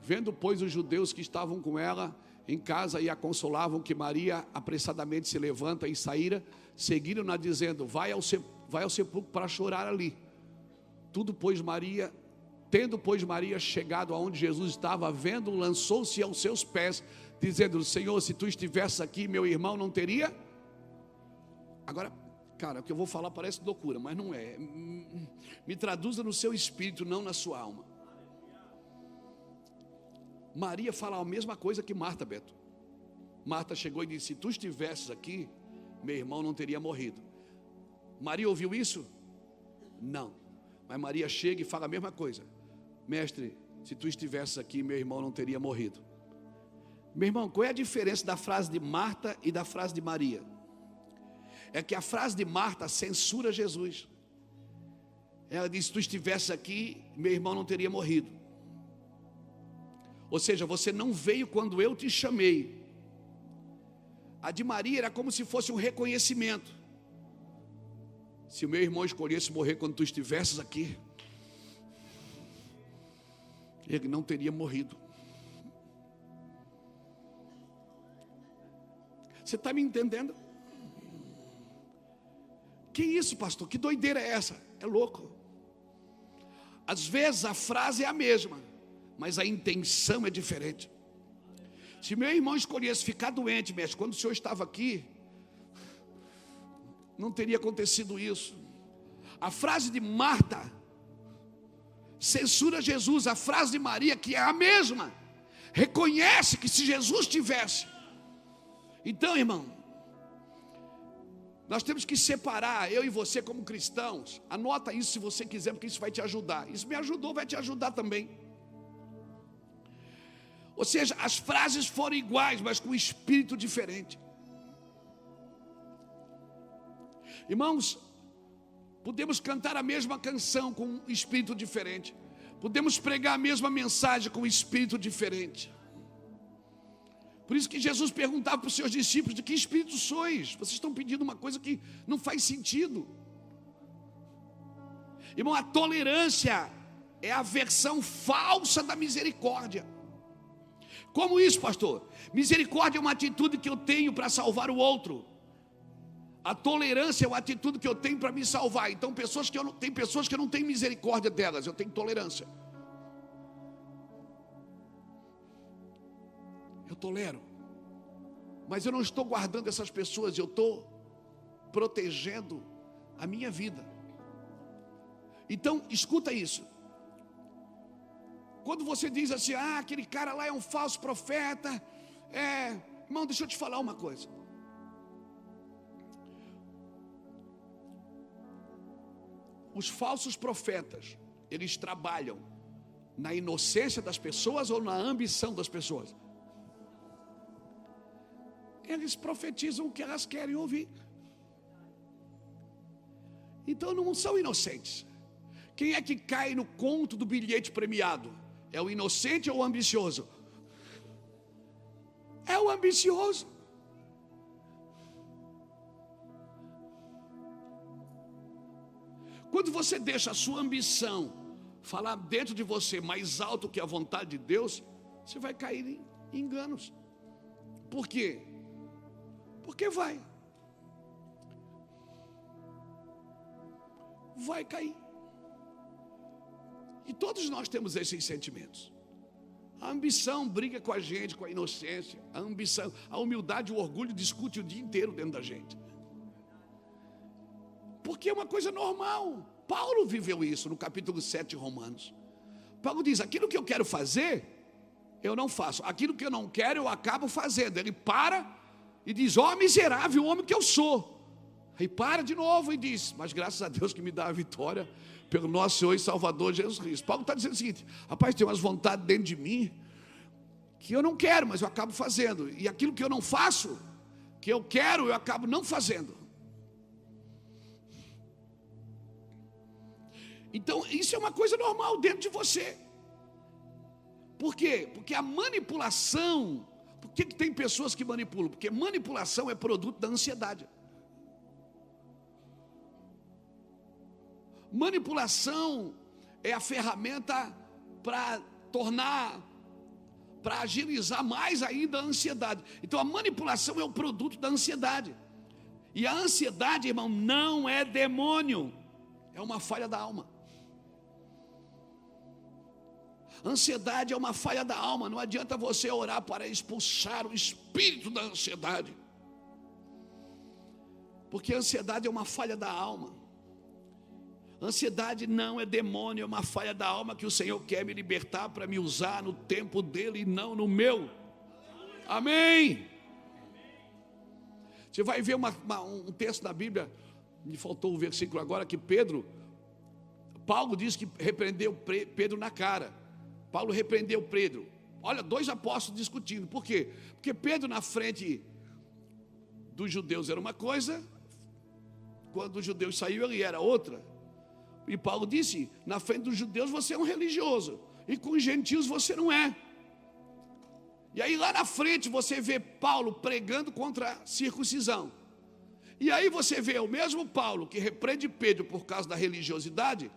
[SPEAKER 1] Vendo, pois, os judeus que estavam com ela em casa e a consolavam, que Maria apressadamente se levanta e saíra, seguiram-na dizendo: vai ao sepulcro para chorar ali. Tendo, pois, Maria chegado aonde Jesus estava, vendo, lançou-se aos seus pés, dizendo: Senhor, se tu estivesse aqui, meu irmão não teria. Agora, cara, o que eu vou falar parece loucura, mas não é. Me traduza no seu espírito, não na sua alma. Maria fala a mesma coisa que Marta, Beto. Marta chegou e disse: se tu estivesses aqui, meu irmão não teria morrido. Maria ouviu isso? Não. Mas Maria chega e fala a mesma coisa: mestre, se tu estivesses aqui, meu irmão não teria morrido. Meu irmão, qual é a diferença da frase de Marta e da frase de Maria? É que a frase de Marta censura Jesus. Ela diz: se tu estivesse aqui, meu irmão não teria morrido. Ou seja, você não veio quando eu te chamei. A de Maria era como se fosse um reconhecimento. Se o meu irmão escolhesse morrer quando tu estivesses aqui, ele não teria morrido. Você está me entendendo? Que isso, pastor? Que doideira é essa? É louco. Às vezes a frase é a mesma, mas a intenção é diferente. Se meu irmão escolhesse ficar doente, mestre, quando o senhor estava aqui, não teria acontecido isso. A frase de Marta censura Jesus. A frase de Maria, que é a mesma, reconhece que se Jesus tivesse. Então, irmão, nós temos que separar, eu e você como cristãos. Anota isso se você quiser, porque isso vai te ajudar. Isso me ajudou, vai te ajudar também. Ou seja, as frases foram iguais, mas com espírito diferente. Irmãos, podemos cantar a mesma canção com um espírito diferente. Podemos pregar a mesma mensagem com um espírito diferente. Por isso que Jesus perguntava para os seus discípulos: de que espírito sois? Vocês estão pedindo uma coisa que não faz sentido. Irmão, a tolerância é a versão falsa da misericórdia. Como isso, pastor? Misericórdia é uma atitude que eu tenho para salvar o outro. A tolerância é uma atitude que eu tenho para me salvar. Então, tem pessoas que eu não tenho misericórdia delas, eu tenho tolerância. Eu tolero, mas eu não estou guardando essas pessoas, eu estou protegendo a minha vida. Então, escuta isso. Quando você diz assim: aquele cara lá é um falso profeta, irmão, deixa eu te falar uma coisa. Os falsos profetas, eles trabalham na inocência das pessoas ou na ambição das pessoas? Eles profetizam o que elas querem ouvir. Então não são inocentes. Quem é que cai no conto do bilhete premiado? É o inocente ou o ambicioso? É o ambicioso. Quando você deixa a sua ambição falar dentro de você mais alto que a vontade de Deus, você vai cair em enganos. Por quê? Porque vai cair. E todos nós temos esses sentimentos. A ambição briga com a gente, com a inocência. A ambição, a humildade e o orgulho discutem o dia inteiro dentro da gente. Porque é uma coisa normal. Paulo viveu isso no capítulo 7 de Romanos. Paulo diz: aquilo que eu quero fazer, eu não faço. Aquilo que eu não quero, eu acabo fazendo. Ele para e diz: ó miserável homem que eu sou. Aí para de novo e diz: mas graças a Deus que me dá a vitória pelo nosso Senhor e Salvador Jesus Cristo. Paulo está dizendo o seguinte: rapaz, tem umas vontades dentro de mim que eu não quero, mas eu acabo fazendo. E aquilo que eu não faço, que eu quero, eu acabo não fazendo. Então, isso é uma coisa normal dentro de você. Por quê? Porque a manipulação... Por que tem pessoas que manipulam? Porque manipulação é produto da ansiedade. Manipulação é a ferramenta para tornar, para agilizar mais ainda a ansiedade. Então a manipulação é o produto da ansiedade. E a ansiedade, irmão, não é demônio, é uma falha da alma. Ansiedade é uma falha da alma. Não adianta você orar para expulsar o espírito da ansiedade, porque a ansiedade é uma falha da alma. Ansiedade não é demônio, é uma falha da alma que o Senhor quer me libertar para me usar no tempo dele e não no meu. Amém? Você vai ver um texto da Bíblia, me faltou o versículo agora, que Paulo diz que repreendeu Pedro na cara. Paulo repreendeu Pedro. Olha, dois apóstolos discutindo. Por quê? Porque Pedro na frente dos judeus era uma coisa, quando os judeus saíram ele era outra. E Paulo disse, na frente dos judeus você é um religioso, e com os gentios você não é. E aí lá na frente você vê Paulo pregando contra a circuncisão. E aí você vê o mesmo Paulo que repreende Pedro por causa da religiosidade,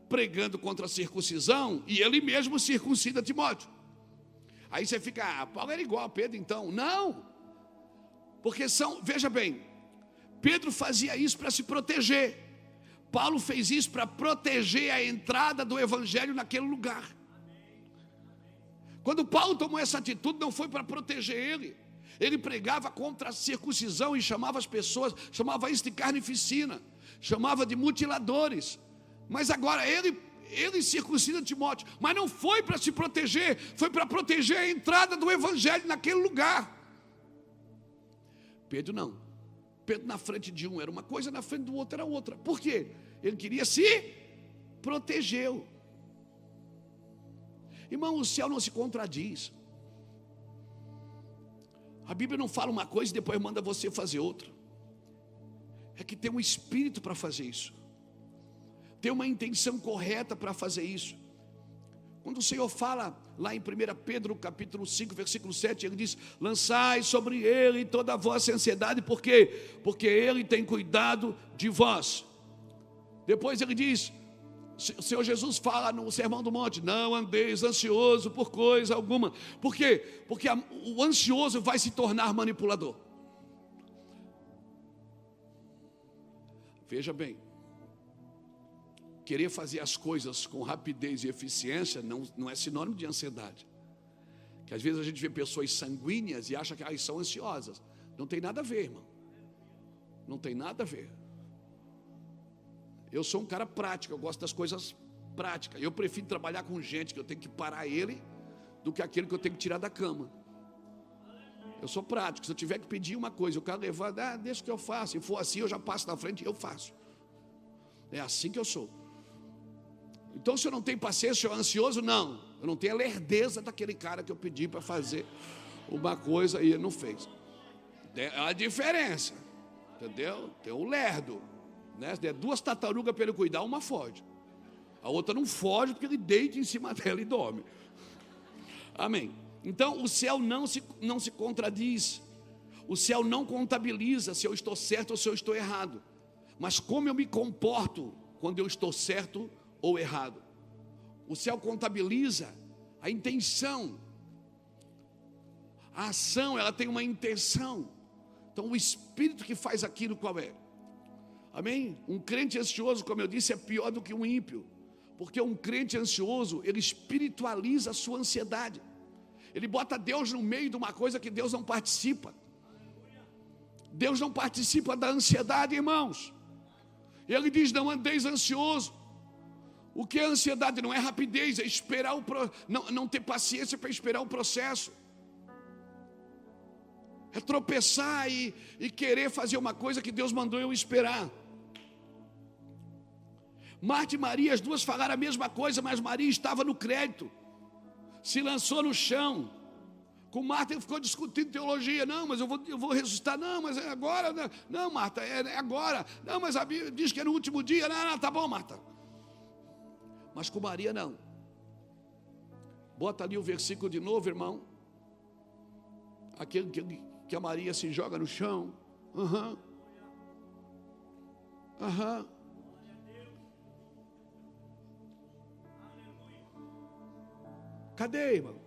[SPEAKER 1] pregando contra a circuncisão, e ele mesmo circuncida Timóteo. Aí você fica, Paulo era igual a Pedro então. Não, porque veja bem, Pedro fazia isso para se proteger. Paulo fez isso para proteger a entrada do evangelho naquele lugar. Quando Paulo tomou essa atitude, não foi para proteger ele. Ele pregava contra a circuncisão e chamava as pessoas, chamava isso de carnificina, chamava de mutiladores. Mas agora ele circuncida Timóteo, mas não foi para se proteger, foi para proteger a entrada do evangelho naquele lugar. Pedro não. Pedro na frente de um era uma coisa, na frente do outro era outra. Por quê? Ele queria se proteger. Irmão, o céu não se contradiz. A Bíblia não fala uma coisa e depois manda você fazer outra. É que tem um espírito para fazer isso, tem uma intenção correta para fazer isso. Quando o Senhor fala lá em 1 Pedro capítulo 5, versículo 7, ele diz, lançai sobre ele toda a vossa ansiedade. Por quê? Porque ele tem cuidado de vós. Depois ele diz, o Senhor Jesus fala no Sermão do Monte, não andeis ansioso por coisa alguma. Por quê? Porque o ansioso vai se tornar manipulador. Veja bem, querer fazer as coisas com rapidez e eficiência não é sinônimo de ansiedade. Que às vezes a gente vê pessoas sanguíneas e acha que elas são ansiosas. Não tem nada a ver, irmão. Não tem nada a ver. Eu sou um cara prático, eu gosto das coisas práticas. Eu prefiro trabalhar com gente que eu tenho que parar ele do que aquele que eu tenho que tirar da cama. Eu sou prático. Se eu tiver que pedir uma coisa, o cara levanta, deixa que eu faço. Se for assim, eu já passo na frente e eu faço. É assim que eu sou. Então, se eu não tenho paciência, eu sou ansioso, não. Eu não tenho a lerdeza daquele cara que eu pedi para fazer uma coisa e ele não fez. É a diferença, entendeu? Tem o lerdo, né? Se der duas tartarugas para ele cuidar, uma foge. A outra não foge porque ele deita em cima dela e dorme. Amém. Então, o céu não se contradiz. O céu não contabiliza se eu estou certo ou se eu estou errado. Mas como eu me comporto quando eu estou certo ou errado. O céu contabiliza a intenção. A ação, ela tem uma intenção. Então o espírito que faz aquilo, qual é? Amém? Um crente ansioso, como eu disse, é pior do que um ímpio. Porque um crente ansioso, ele espiritualiza a sua ansiedade. Ele bota Deus no meio de uma coisa que Deus não participa. Deus não participa da ansiedade, irmãos. Ele diz, não andeis ansioso. O que é ansiedade? Não é rapidez, é esperar não ter paciência para esperar o processo. É tropeçar e querer fazer uma coisa que Deus mandou eu esperar. Marta e Maria, as duas falaram a mesma coisa, mas Maria estava no crédito. Se lançou no chão. Com Marta ele ficou discutindo teologia. Não, mas eu vou ressuscitar. Não, mas é agora. Não, Marta, é agora. Não, mas a Bíblia diz que é no último dia. Não, tá bom, Marta. Mas com Maria não. Bota ali o versículo de novo, irmão. Aquele que a Maria se joga no chão. Cadê, irmão?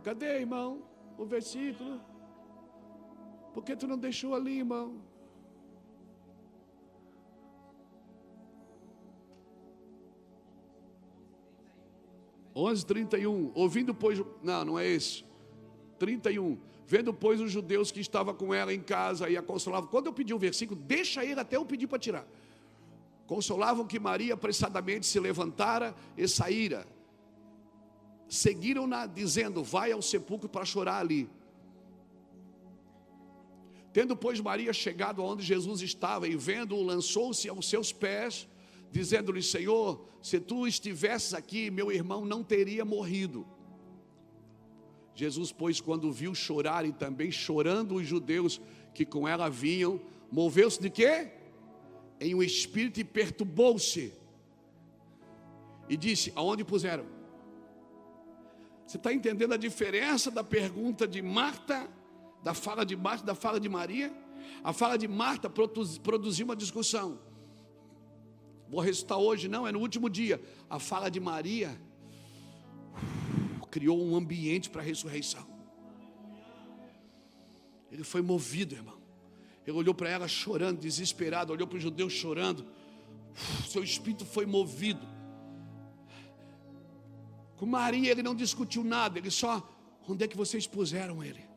[SPEAKER 1] Cadê, irmão, o versículo? Por que tu não deixou ali, irmão? Onze 31. Ouvindo, pois... Não é esse. 31. Vendo, pois, os judeus que estavam com ela em casa e a consolavam. Quando eu pedi o versículo, deixa ele até eu pedir para tirar. Consolavam que Maria apressadamente se levantara e saíra. Seguiram-na dizendo, vai ao sepulcro para chorar ali. Tendo, pois, Maria chegado aonde Jesus estava e vendo-o, lançou-se aos seus pés, dizendo-lhe, Senhor, se tu estivesses aqui, meu irmão não teria morrido. Jesus, pois, quando viu chorar e também chorando os judeus que com ela vinham, moveu-se de quê? Em um espírito e perturbou-se. E disse, aonde puseram? Você está entendendo a diferença da pergunta de Marta, da fala de Marta, da fala de Maria? A fala de Marta produziu uma discussão. Vou ressuscitar hoje, não, é no último dia. A fala de Maria criou um ambiente para a ressurreição. Ele foi movido, irmão. Ele olhou para ela chorando, desesperado, olhou para os judeus chorando. Seu espírito foi movido. Com Maria ele não discutiu nada, ele só, onde é que vocês puseram ele?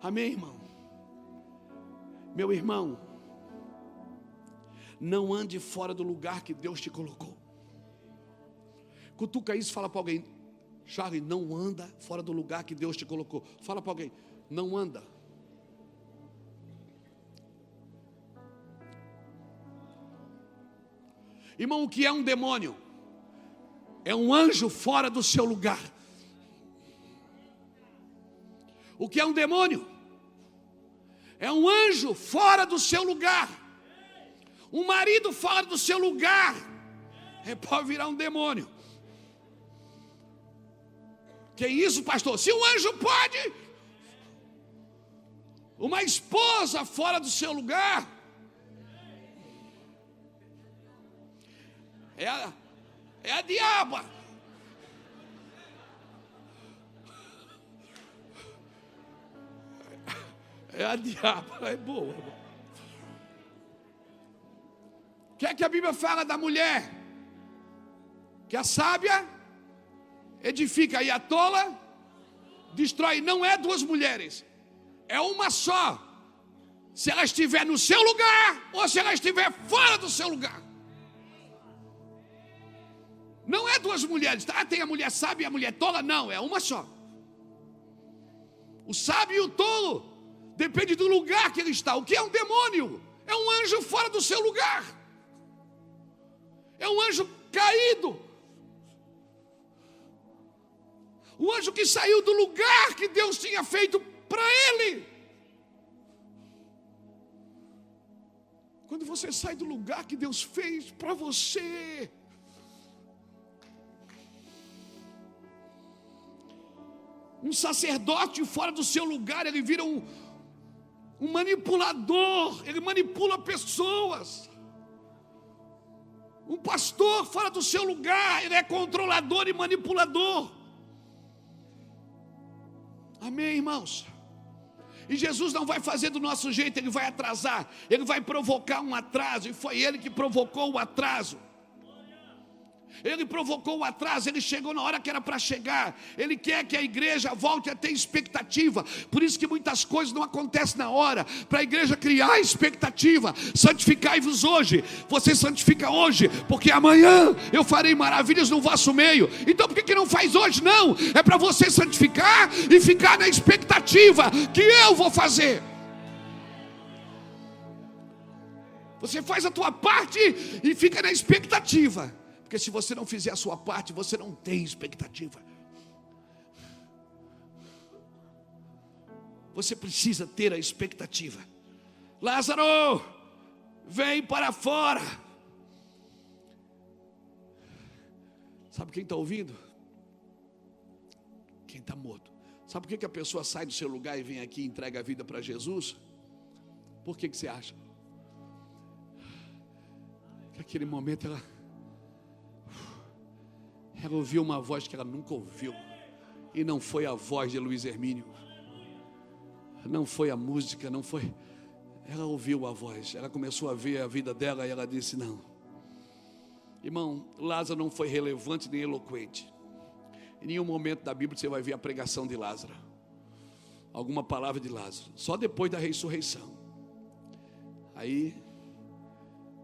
[SPEAKER 1] Amém, irmão? Meu irmão, não ande fora do lugar que Deus te colocou. Cutuca isso, fala para alguém, Charlie, não anda fora do lugar que Deus te colocou. Fala para alguém, não anda. Irmão, o que é um demônio? É um anjo fora do seu lugar. O que é um demônio? É um anjo fora do seu lugar. Um marido fora do seu lugar pode virar um demônio. Que isso, pastor? Se um anjo pode, uma esposa fora do seu lugar é a diaba. É a diaba, é boa. O que é que a Bíblia fala da mulher? Que a sábia edifica e a tola destrói. Não é duas mulheres, é uma só. Se ela estiver no seu lugar ou se ela estiver fora do seu lugar. Não é duas mulheres, tá? Tem a mulher sábia e a mulher tola, não, é uma só. O sábio e o tolo depende do lugar que ele está. O que é um demônio? É um anjo fora do seu lugar. É um anjo caído. O anjo que saiu do lugar que Deus tinha feito para ele. Quando você sai do lugar que Deus fez para você, um sacerdote fora do seu lugar, ele vira um manipulador, ele manipula pessoas. Um pastor fora do seu lugar, ele é controlador e manipulador. Amém, irmãos? E Jesus não vai fazer do nosso jeito, ele vai atrasar, ele vai provocar um atraso, e foi ele que provocou o atraso. Ele provocou o atraso, ele chegou na hora que era para chegar. Ele quer que a igreja volte a ter expectativa. Por isso que muitas coisas não acontecem na hora, para a igreja criar expectativa. Santificai-vos hoje. Você santifica hoje, porque amanhã eu farei maravilhas no vosso meio. Então por que não faz hoje? Não, é para você santificar e ficar na expectativa que eu vou fazer. Você faz a tua parte e fica na expectativa. Porque se você não fizer a sua parte, você não tem expectativa. Você precisa ter a expectativa. Lázaro, vem para fora. Sabe quem está ouvindo? Quem está morto. Sabe por que a pessoa sai do seu lugar e vem aqui e entrega a vida para Jesus? Por que você acha? Que aquele momento ela ouviu uma voz que ela nunca ouviu. E não foi a voz de Luiz Hermínio. Não foi a música, não foi. Ela ouviu a voz. Ela começou a ver a vida dela e ela disse: não. Irmão, Lázaro não foi relevante nem eloquente. Em nenhum momento da Bíblia você vai ver a pregação de Lázaro, alguma palavra de Lázaro. Só depois da ressurreição. Aí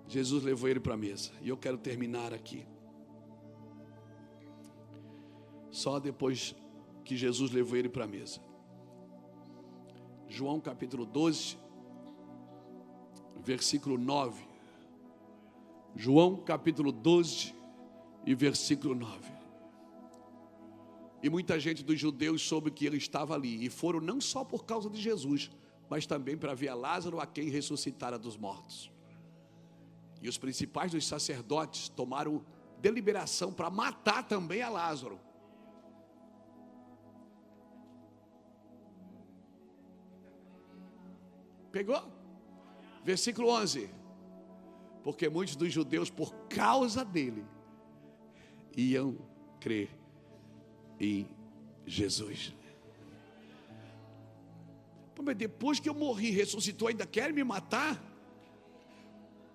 [SPEAKER 1] Jesus levou ele para a mesa. E eu quero terminar aqui. Só depois que Jesus levou ele para a mesa. João capítulo 12, versículo 9. João capítulo 12 e versículo 9. E muita gente dos judeus soube que ele estava ali. E foram não só por causa de Jesus, mas também para ver a Lázaro, a quem ressuscitara dos mortos. E os principais dos sacerdotes tomaram deliberação para matar também a Lázaro. Pegou? Versículo 11. Porque muitos dos judeus, por causa dele, iam crer em Jesus. Mas depois que eu morri, ressuscitou, ainda quer me matar?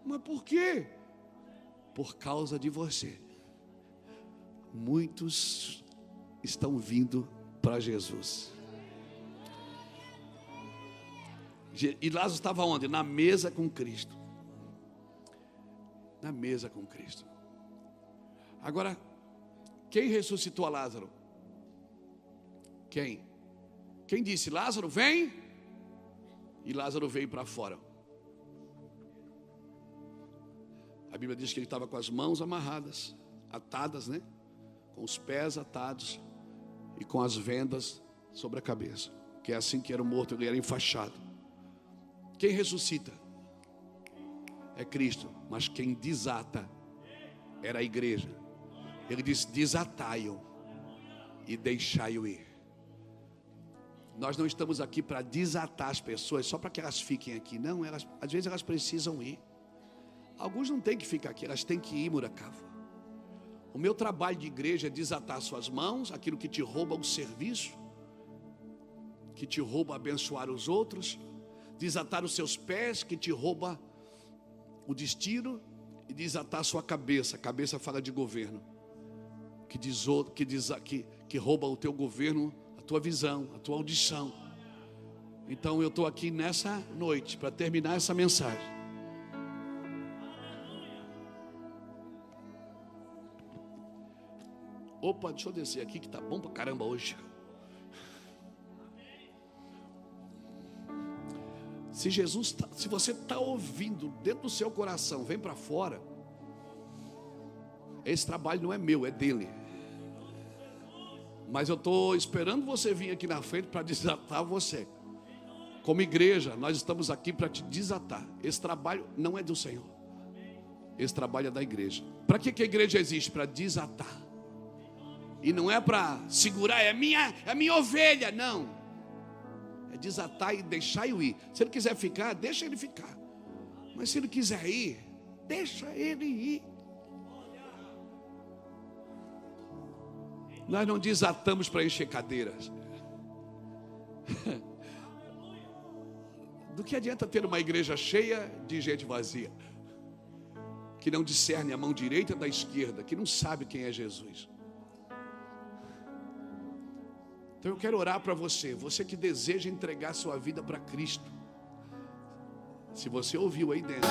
[SPEAKER 1] Mas por quê? Por causa de você. Muitos estão vindo para Jesus. E Lázaro estava onde? Na mesa com Cristo. Na mesa com Cristo. Agora, quem ressuscitou a Lázaro? Quem? Quem disse: Lázaro, vem? E Lázaro veio para fora. A Bíblia diz que ele estava com as mãos amarradas, atadas, né? Com os pés atados e com as vendas sobre a cabeça. Que é assim que era o morto, ele era enfaixado. Quem ressuscita? É Cristo. Mas quem desata era a igreja. Ele disse: desatai-o e deixai-o ir. Nós não estamos aqui para desatar as pessoas só para que elas fiquem aqui. Não, às vezes elas precisam ir. Alguns não têm que ficar aqui, elas têm que ir, Muracava. O meu trabalho de igreja é desatar suas mãos, aquilo que te rouba o serviço, que te rouba abençoar os outros. Desatar os seus pés, que te rouba o destino. E desatar a sua cabeça. A cabeça fala de governo, que rouba o teu governo, a tua visão, a tua audição. Então eu estou aqui nessa noite para terminar essa mensagem. Opa, deixa eu descer aqui que tá bom pra caramba hoje. Se você está ouvindo dentro do seu coração, vem para fora. Esse trabalho não é meu, é dele. Mas eu estou esperando você vir aqui na frente para desatar você. Como igreja, nós estamos aqui para te desatar. Esse trabalho não é do Senhor. Esse trabalho é da igreja. Para que a igreja existe? Para desatar. E não é para segurar, é minha ovelha, não. É desatar e deixar-o ir. Se ele quiser ficar, deixa ele ficar. Mas se ele quiser ir, deixa ele ir. Nós não desatamos para encher cadeiras. Do que adianta ter uma igreja cheia de gente vazia, que não discerne a mão direita da esquerda, que não sabe quem é Jesus? Então eu quero orar para você que deseja entregar sua vida para Cristo. Se você ouviu aí dentro,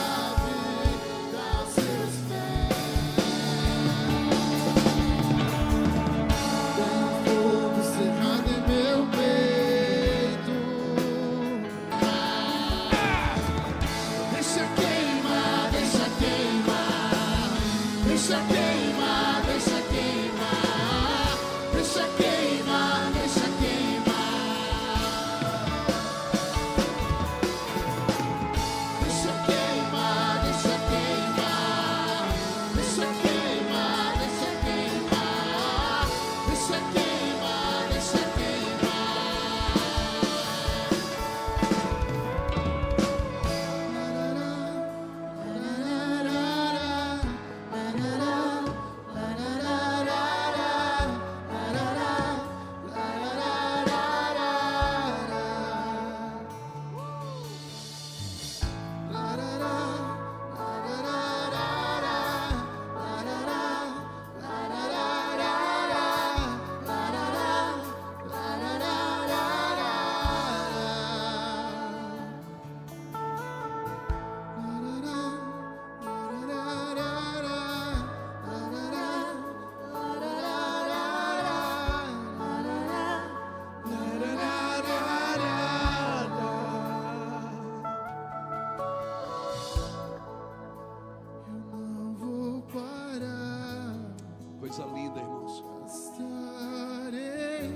[SPEAKER 1] coisa linda, irmãos.
[SPEAKER 2] Estarei.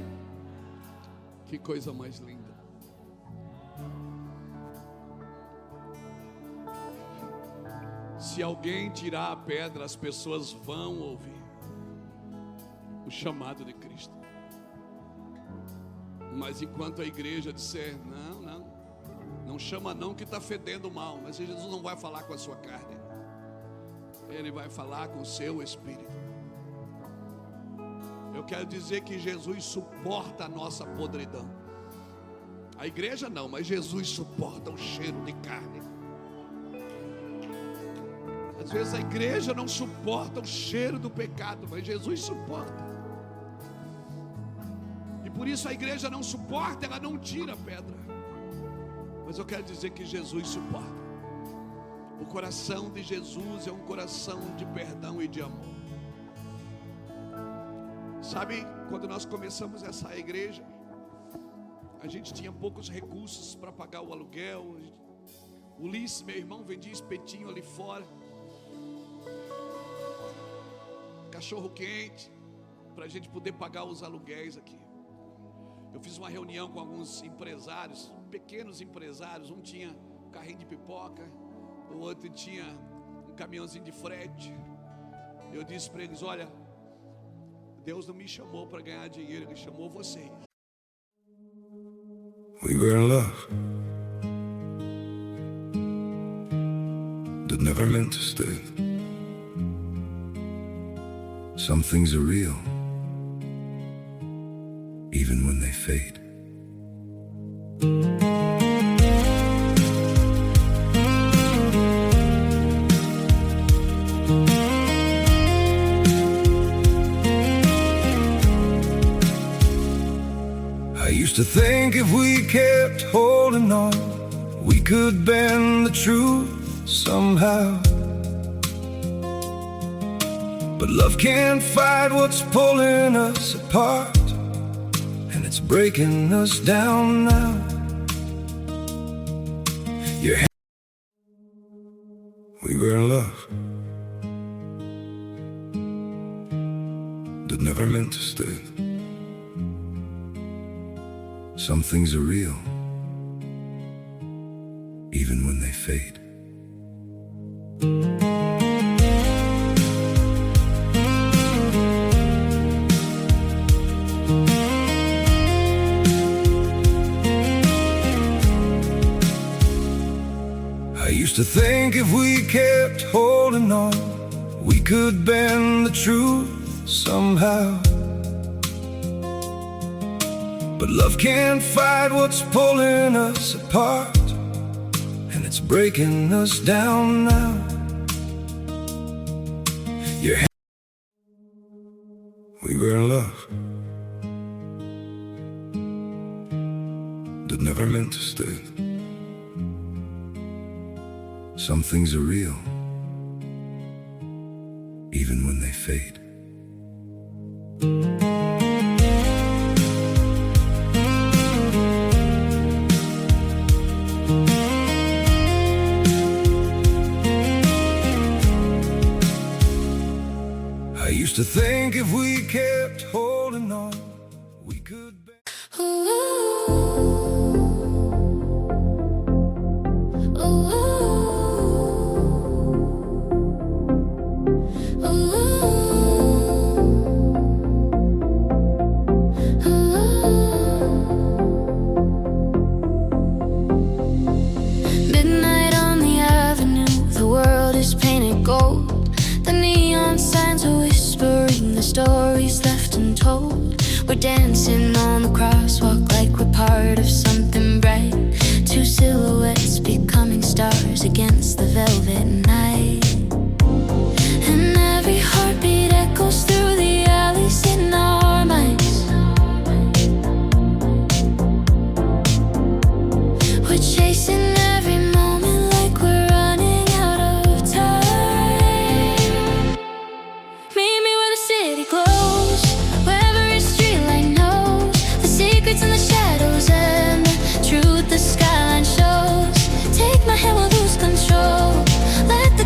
[SPEAKER 1] Que coisa mais linda. Se alguém tirar a pedra, as pessoas vão ouvir o chamado de Cristo. Mas enquanto a igreja disser, não chama não, que está fedendo mal. Mas Jesus não vai falar com a sua carne, Ele vai falar com o seu espírito. Eu quero dizer que Jesus suporta a nossa podridão. A igreja não, mas Jesus suporta o cheiro de carne. Às vezes a igreja não suporta o cheiro do pecado, mas Jesus suporta. E por isso a igreja não suporta, ela não tira a pedra. Mas eu quero dizer que Jesus suporta. O coração de Jesus é um coração de perdão e de amor. Sabe, quando nós começamos essa igreja, a gente tinha poucos recursos para pagar o aluguel. O Ulisses, meu irmão, vendia espetinho ali fora, cachorro quente, para a gente poder pagar os aluguéis aqui. Eu fiz uma reunião com alguns empresários, pequenos empresários. Um tinha um carrinho de pipoca, o outro tinha um caminhãozinho de frete. Eu disse para eles: olha, Deus não me chamou para ganhar dinheiro, Ele chamou vocês.
[SPEAKER 3] We were in love that never meant to stay. Some things are real, even when they fade. I used to think if we kept holding on, we could bend the truth somehow. But love can't fight what's pulling us apart, and it's breaking us down now. We were in love that never meant to stay. Some things are real, even when they fade. I used to think if we kept holding on, we could bend the truth somehow. But love can't fight what's pulling us apart, and it's breaking us down now. We were in love that never meant to stay. Some things are real, even when they fade. I used to think if we kept holding on, we could.
[SPEAKER 4] Midnight on the avenue, the world is painted gold. The neon signs are whispering the stories left untold. We're dancing on the crosswalk like we're part of something bright. Two silhouettes becoming stars against the velvet night. And every heartbeat echoes through the alleys in our minds. We're chasing every moment like we're running out of time. Meet me where the city glows, where every streetlight knows the secrets in the shadows and the truth the skyline shows. Take my hand, we'll lose control. Let the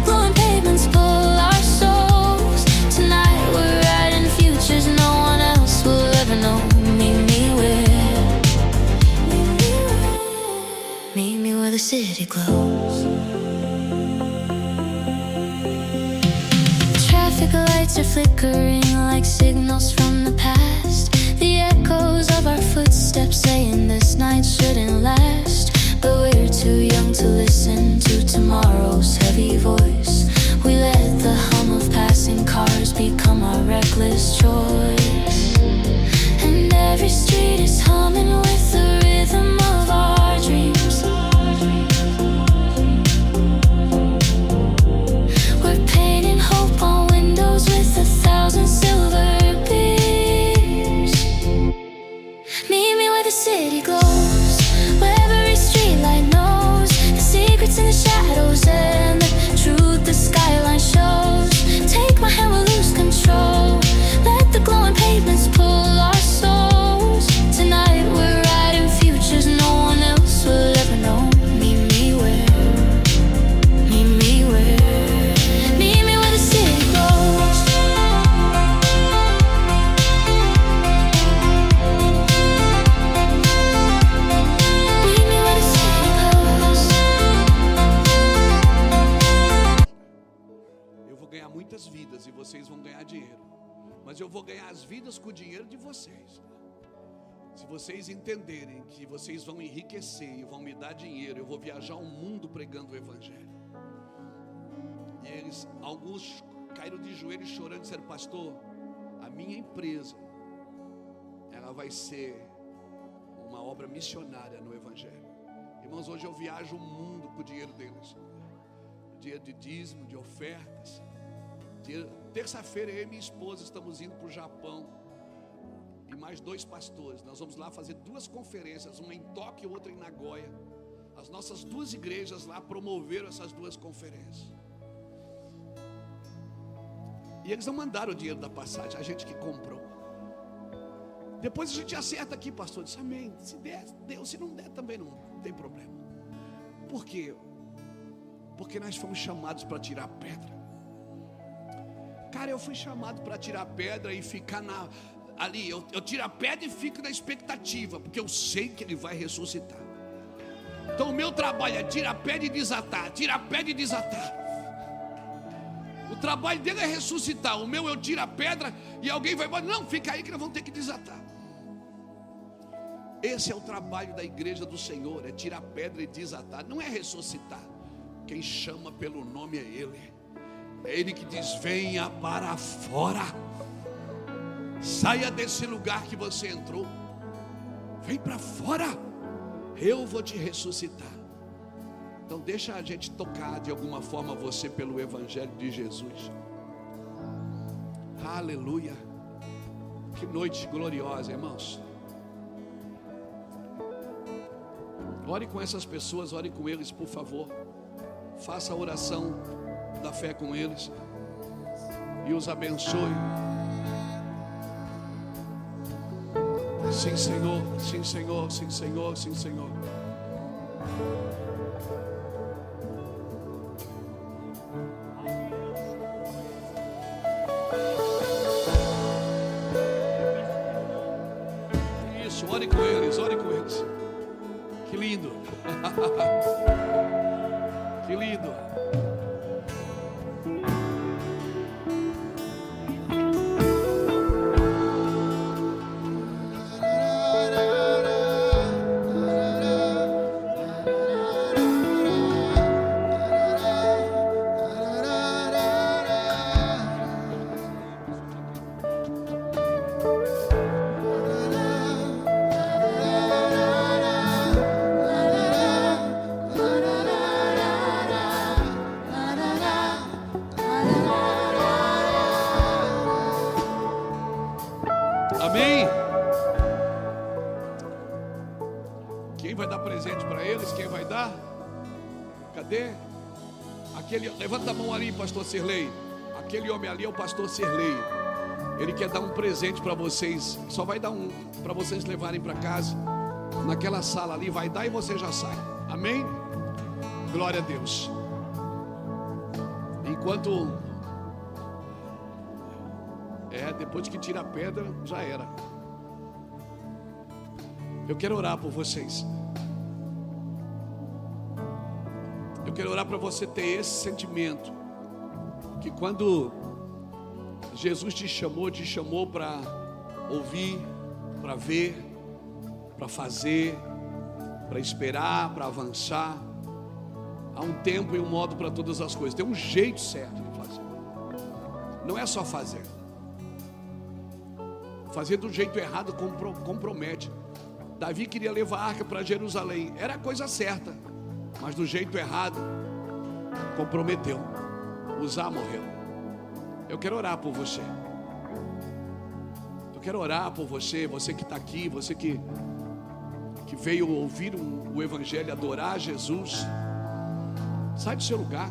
[SPEAKER 4] city glows. Traffic lights are flickering like signals from the past. The echoes of our footsteps saying this night shouldn't last. But we're too young to listen to tomorrow's heavy voice. We let the hum of passing cars become our reckless choice. And every street is humming with the rhythm of our dreams. We're painting hope on windows with 1,000 silver beams. Meet me where the city glows, where every streetlight knows the secrets in the shadows and the truth the skyline shows. Take my hand, we'll lose control. Let the glowing pavements pull our souls. Tonight we're writing futures no one else will ever know. Meet me where, meet me where, meet me where the city glows. Meet me where the city glows.
[SPEAKER 1] Eu vou ganhar muitas vidas e vocês vão ganhar dinheiro. Mas eu vou ganhar as vidas com o dinheiro de vocês. Se vocês entenderem que vocês vão enriquecer e vão me dar dinheiro, eu vou viajar o mundo pregando o evangelho. E eles, alguns caíram de joelhos chorando e disseram: pastor, a minha empresa, ela vai ser uma obra missionária no evangelho. Irmãos, hoje eu viajo o mundo com o dinheiro deles. Dinheiro de dízimo, de ofertas. Terça-feira eu e minha esposa estamos indo para o Japão. E mais 2 pastores. Nós vamos lá fazer 2 conferências, uma em Tóquio e outra em Nagoya. As nossas 2 igrejas lá promoveram essas 2 conferências. E eles não mandaram o dinheiro da passagem, a gente que comprou. Depois a gente acerta aqui, pastor. Disse amém. Se der, deu. Se não der, também não tem problema. Por quê? Porque nós fomos chamados para tirar a pedra. Cara, eu fui chamado para tirar a pedra e ficar ali. Eu tiro a pedra e fico na expectativa, porque eu sei que ele vai ressuscitar. Então o meu trabalho é tirar a pedra e desatar. Tirar a pedra e desatar. O trabalho dele é ressuscitar. O meu eu tiro a pedra e alguém vai embora. Não, fica aí que nós vamos ter que desatar. Esse é o trabalho da igreja do Senhor. É tirar a pedra e desatar. Não é ressuscitar. Quem chama pelo nome é Ele. É Ele que diz: venha para fora. Saia desse lugar que você entrou. Vem para fora. Eu vou te ressuscitar. Então deixa a gente tocar de alguma forma você pelo Evangelho de Jesus. Aleluia. Que noite gloriosa, irmãos. Ore com essas pessoas, ore com eles, por favor. Faça a oração da fé com eles e os abençoe. Sim, Senhor, sim, Senhor, sim, Senhor, sim, Senhor. Isso, ore com eles, ore com eles. Que lindo. Que lindo. Amém? Quem vai dar presente para eles? Quem vai dar? Cadê? Aquele, levanta a mão ali, pastor Sirlei. Aquele homem ali é o pastor Sirlei. Ele quer dar um presente para vocês. Só vai dar um para vocês levarem para casa. Naquela sala ali, vai dar e você já sai. Amém? Glória a Deus. Enquanto depois que tira a pedra, já era. Eu quero orar por vocês. quero orar para você ter esse sentimento, que quando Jesus te chamou para ouvir, para ver, para fazer, para esperar, para avançar. Há um tempo e um modo para todas as coisas. Tem um jeito certo de fazer. Não é só fazer. Fazer do jeito errado compromete. Davi queria levar a arca para Jerusalém. Era a coisa certa, mas do jeito errado comprometeu. Uzá morreu. Eu quero orar por você. Eu quero orar por você, você que está aqui, você que veio ouvir o Evangelho, adorar Jesus. Sai do seu lugar.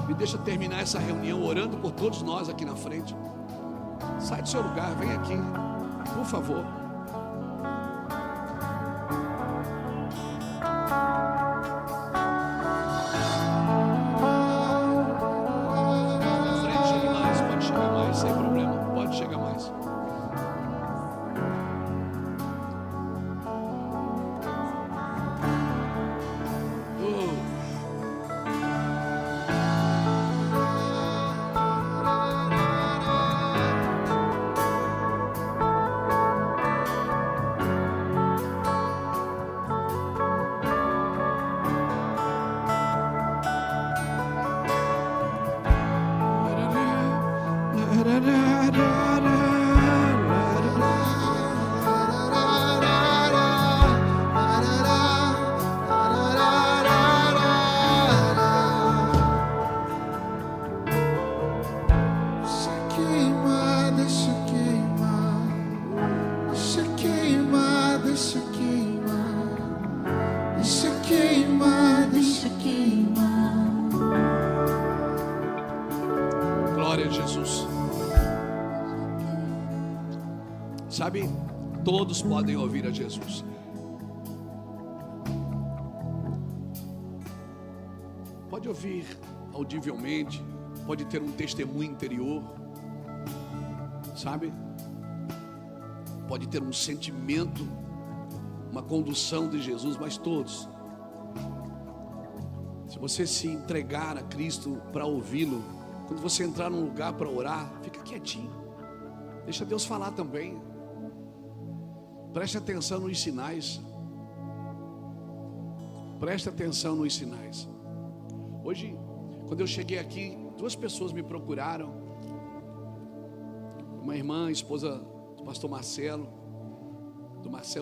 [SPEAKER 1] Me deixa terminar essa reunião orando por todos nós aqui na frente. Sai do seu lugar, vem aqui, por favor. Sabe, todos podem ouvir a Jesus. Pode ouvir audivelmente, pode ter um testemunho interior, sabe? Pode ter um sentimento, uma condução de Jesus, mas todos. Se você se entregar a Cristo para ouvi-lo, quando você entrar num lugar para orar, fica quietinho. Deixa Deus falar também. Preste atenção nos sinais. Preste atenção nos sinais. Hoje, quando eu cheguei aqui, 2 pessoas me procuraram. Uma irmã, esposa do pastor Marcelo,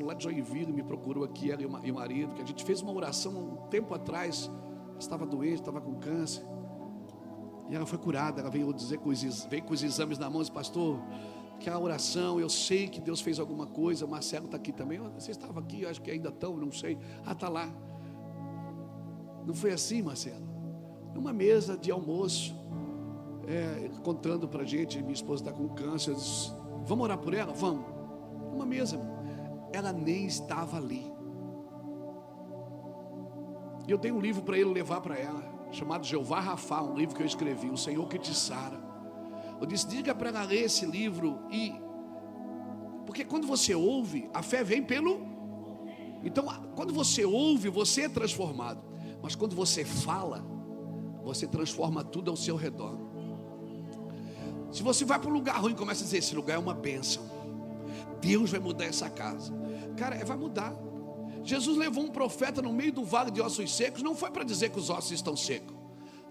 [SPEAKER 1] lá de Joinville, me procurou aqui, ela e o marido, que a gente fez uma oração um tempo atrás. Ela estava doente, estava com câncer. E ela foi curada. Ela veio com os exames na mão e disse: pastor, que a oração, eu sei que Deus fez alguma coisa. Marcelo está aqui também. Você estava aqui, eu acho que ainda estão, não sei. Está lá. Não foi assim, Marcelo? Numa mesa de almoço, contando para a gente, minha esposa está com câncer. Eu disse: vamos orar por ela? Vamos. Uma mesa. Ela nem estava ali. E eu dei um livro para ele levar para ela, chamado Jeová Rafa, um livro que eu escrevi, O Senhor que te sara. Eu disse: diga para ela ler esse livro. Porque quando você ouve, a fé vem pelo. Então, quando você ouve, você é transformado. Mas quando você fala, você transforma tudo ao seu redor. Se você vai para um lugar ruim e começa a dizer: esse lugar é uma bênção, Deus vai mudar essa casa. Cara, vai mudar. Jesus levou um profeta no meio do vale de ossos secos. Não foi para dizer que os ossos estão secos,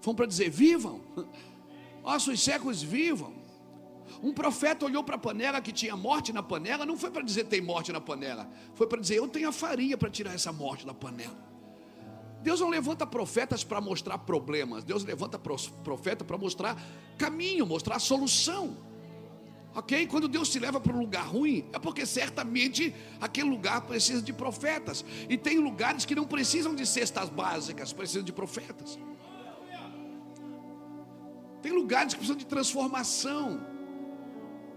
[SPEAKER 1] foi para dizer: vivam. Ossos secos, vivam. Um profeta olhou para a panela que tinha morte na panela. Não foi para dizer: tem morte na panela, foi para dizer: eu tenho a farinha para tirar essa morte da panela. Deus não levanta profetas para mostrar problemas. Deus levanta profeta para mostrar caminho, mostrar solução. Ok? Quando Deus te leva para um lugar ruim, é porque certamente aquele lugar precisa de profetas. E tem lugares que não precisam de cestas básicas, precisam de profetas. Tem lugares que precisam de transformação,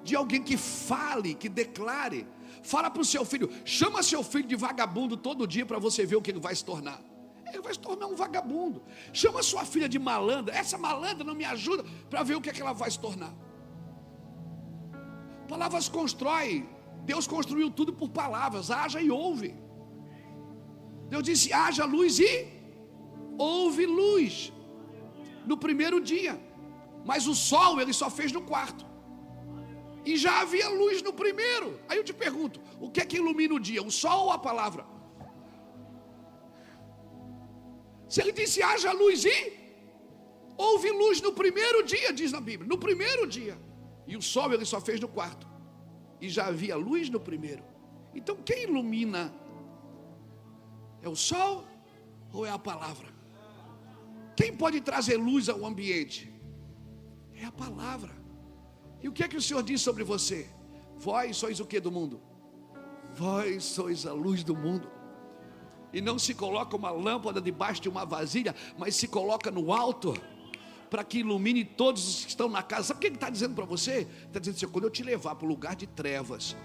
[SPEAKER 1] de alguém que fale, que declare. Fala para o seu filho, chama seu filho de vagabundo todo dia para você ver o que ele vai se tornar. Ele vai se tornar um vagabundo. Chama sua filha de malandra. Essa malandra não me ajuda, para ver o que ela vai se tornar. Palavras constroem. Deus construiu tudo por palavras. Haja e ouve. Deus disse: haja luz e houve luz no primeiro dia, mas o sol ele só fez no quarto. E já havia luz no primeiro. Aí eu te pergunto, o que é que ilumina o dia? O sol ou a palavra? Se ele disse haja luz e houve luz no primeiro dia, diz na Bíblia, no primeiro dia. E o sol ele só fez no quarto. E já havia luz no primeiro. Então quem ilumina? É o sol ou é a palavra? Quem pode trazer luz ao ambiente? É a palavra. E o que é que o Senhor diz sobre você? Vós sois o que do mundo? Vós sois a luz do mundo. E não se coloca uma lâmpada debaixo de uma vasilha, mas se coloca no alto, para que ilumine todos os que estão na casa. Sabe o que ele está dizendo para você? Está dizendo assim, quando eu te levar para o lugar de trevas,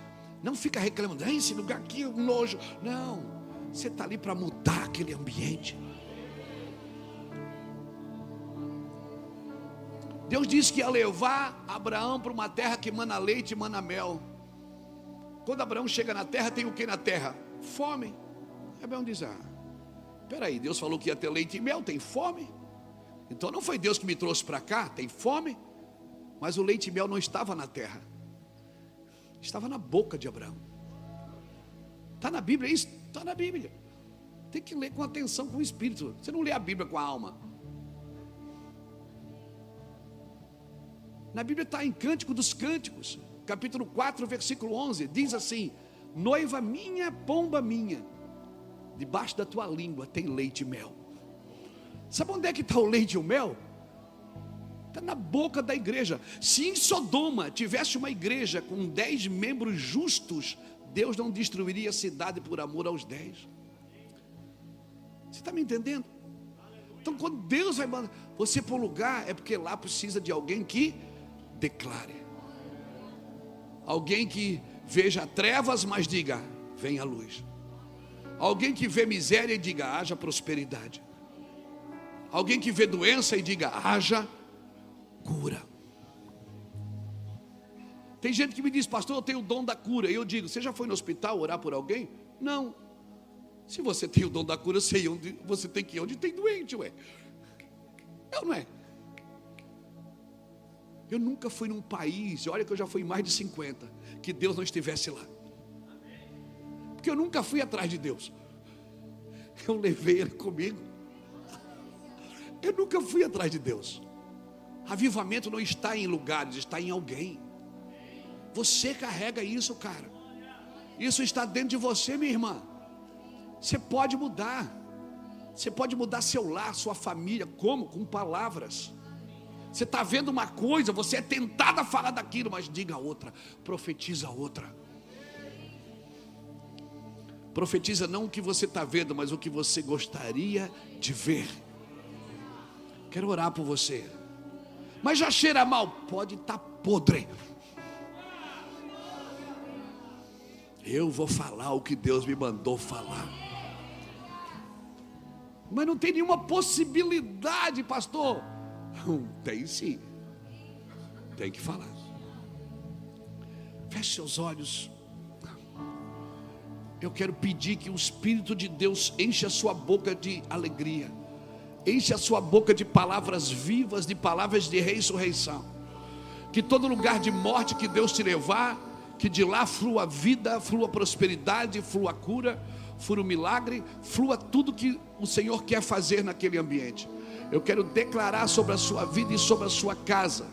[SPEAKER 1] não fica reclamando, esse lugar aqui é um nojo. Não, você está ali para mudar aquele ambiente. Deus disse que ia levar Abraão para uma terra que mana leite e mana mel. Quando Abraão chega na terra, tem o que na terra? Fome. Abraão diz, peraí, Deus falou que ia ter leite e mel, tem fome? Então não foi Deus que me trouxe para cá, tem fome? Mas o leite e mel não estava na terra, estava na boca de Abraão. Está na Bíblia isso? Está na Bíblia. Tem que ler com atenção, com o espírito. Você não lê a Bíblia com a alma. Na Bíblia está em Cântico dos Cânticos, capítulo 4, versículo 11, diz assim, noiva minha, pomba minha, debaixo da tua língua tem leite e mel. Sabe onde é que está o leite e o mel? Está na boca da igreja. Se em Sodoma tivesse uma igreja com 10 membros justos, Deus não destruiria a cidade por amor aos 10. Você está me entendendo? Então quando Deus vai mandar você para um lugar, é porque lá precisa de alguém que declare. Alguém que veja trevas, mas diga, venha a luz. Alguém que vê miséria e diga, haja prosperidade. Alguém que vê doença e diga, haja cura. Tem gente que me diz, pastor, eu tenho o dom da cura. E eu digo, você já foi no hospital orar por alguém? Não. Se você tem o dom da cura, sei onde você tem que ir onde tem doente, ué. Eu não é. Eu nunca fui num país, olha que eu já fui em mais de 50, que Deus não estivesse lá. Porque eu nunca fui atrás de Deus. Eu levei Ele comigo. Eu nunca fui atrás de Deus. Avivamento não está em lugares, está em alguém. Você carrega isso, cara. Isso está dentro de você, minha irmã. Você pode mudar. Você pode mudar seu lar, sua família. Como? Com palavras. Você está vendo uma coisa, você é tentado a falar daquilo, mas diga outra, profetiza outra. Profetiza não o que você está vendo, mas o que você gostaria de ver. Quero orar por você. Mas já cheira mal, pode estar podre. Eu vou falar o que Deus me mandou falar. Mas não tem nenhuma possibilidade, pastor. Tem sim. Tem que falar. Feche seus olhos. Eu quero pedir que o Espírito de Deus enche a sua boca de alegria. Enche a sua boca de palavras vivas, de palavras de ressurreição. Que todo lugar de morte que Deus te levar, que de lá flua vida, flua prosperidade, flua cura, flua milagre, flua tudo que o Senhor quer fazer naquele ambiente. Eu quero declarar sobre a sua vida e sobre a sua casa,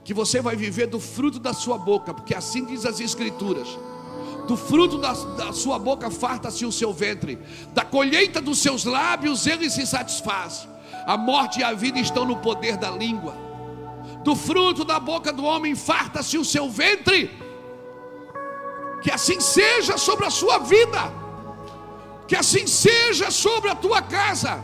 [SPEAKER 1] que você vai viver do fruto da sua boca, porque assim diz as Escrituras. Do fruto da sua boca farta-se o seu ventre, da colheita dos seus lábios ele se satisfaz. A morte e a vida estão no poder da língua. Do fruto da boca do homem farta-se o seu ventre. Que assim seja sobre a sua vida, que assim seja sobre a tua casa,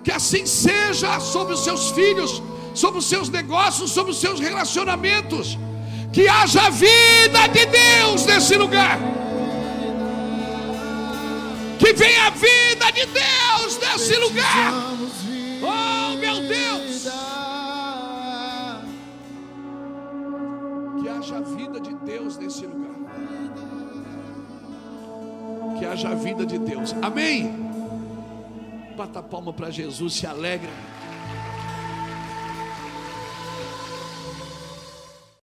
[SPEAKER 1] que assim seja sobre os seus filhos, sobre os seus negócios, sobre os seus relacionamentos. Que haja vida de Deus nesse lugar. Que venha a vida de Deus nesse lugar. Oh, meu Deus. Que haja vida de Deus nesse lugar. Que haja a vida de Deus. Amém? Bata a palma para Jesus, se alegra.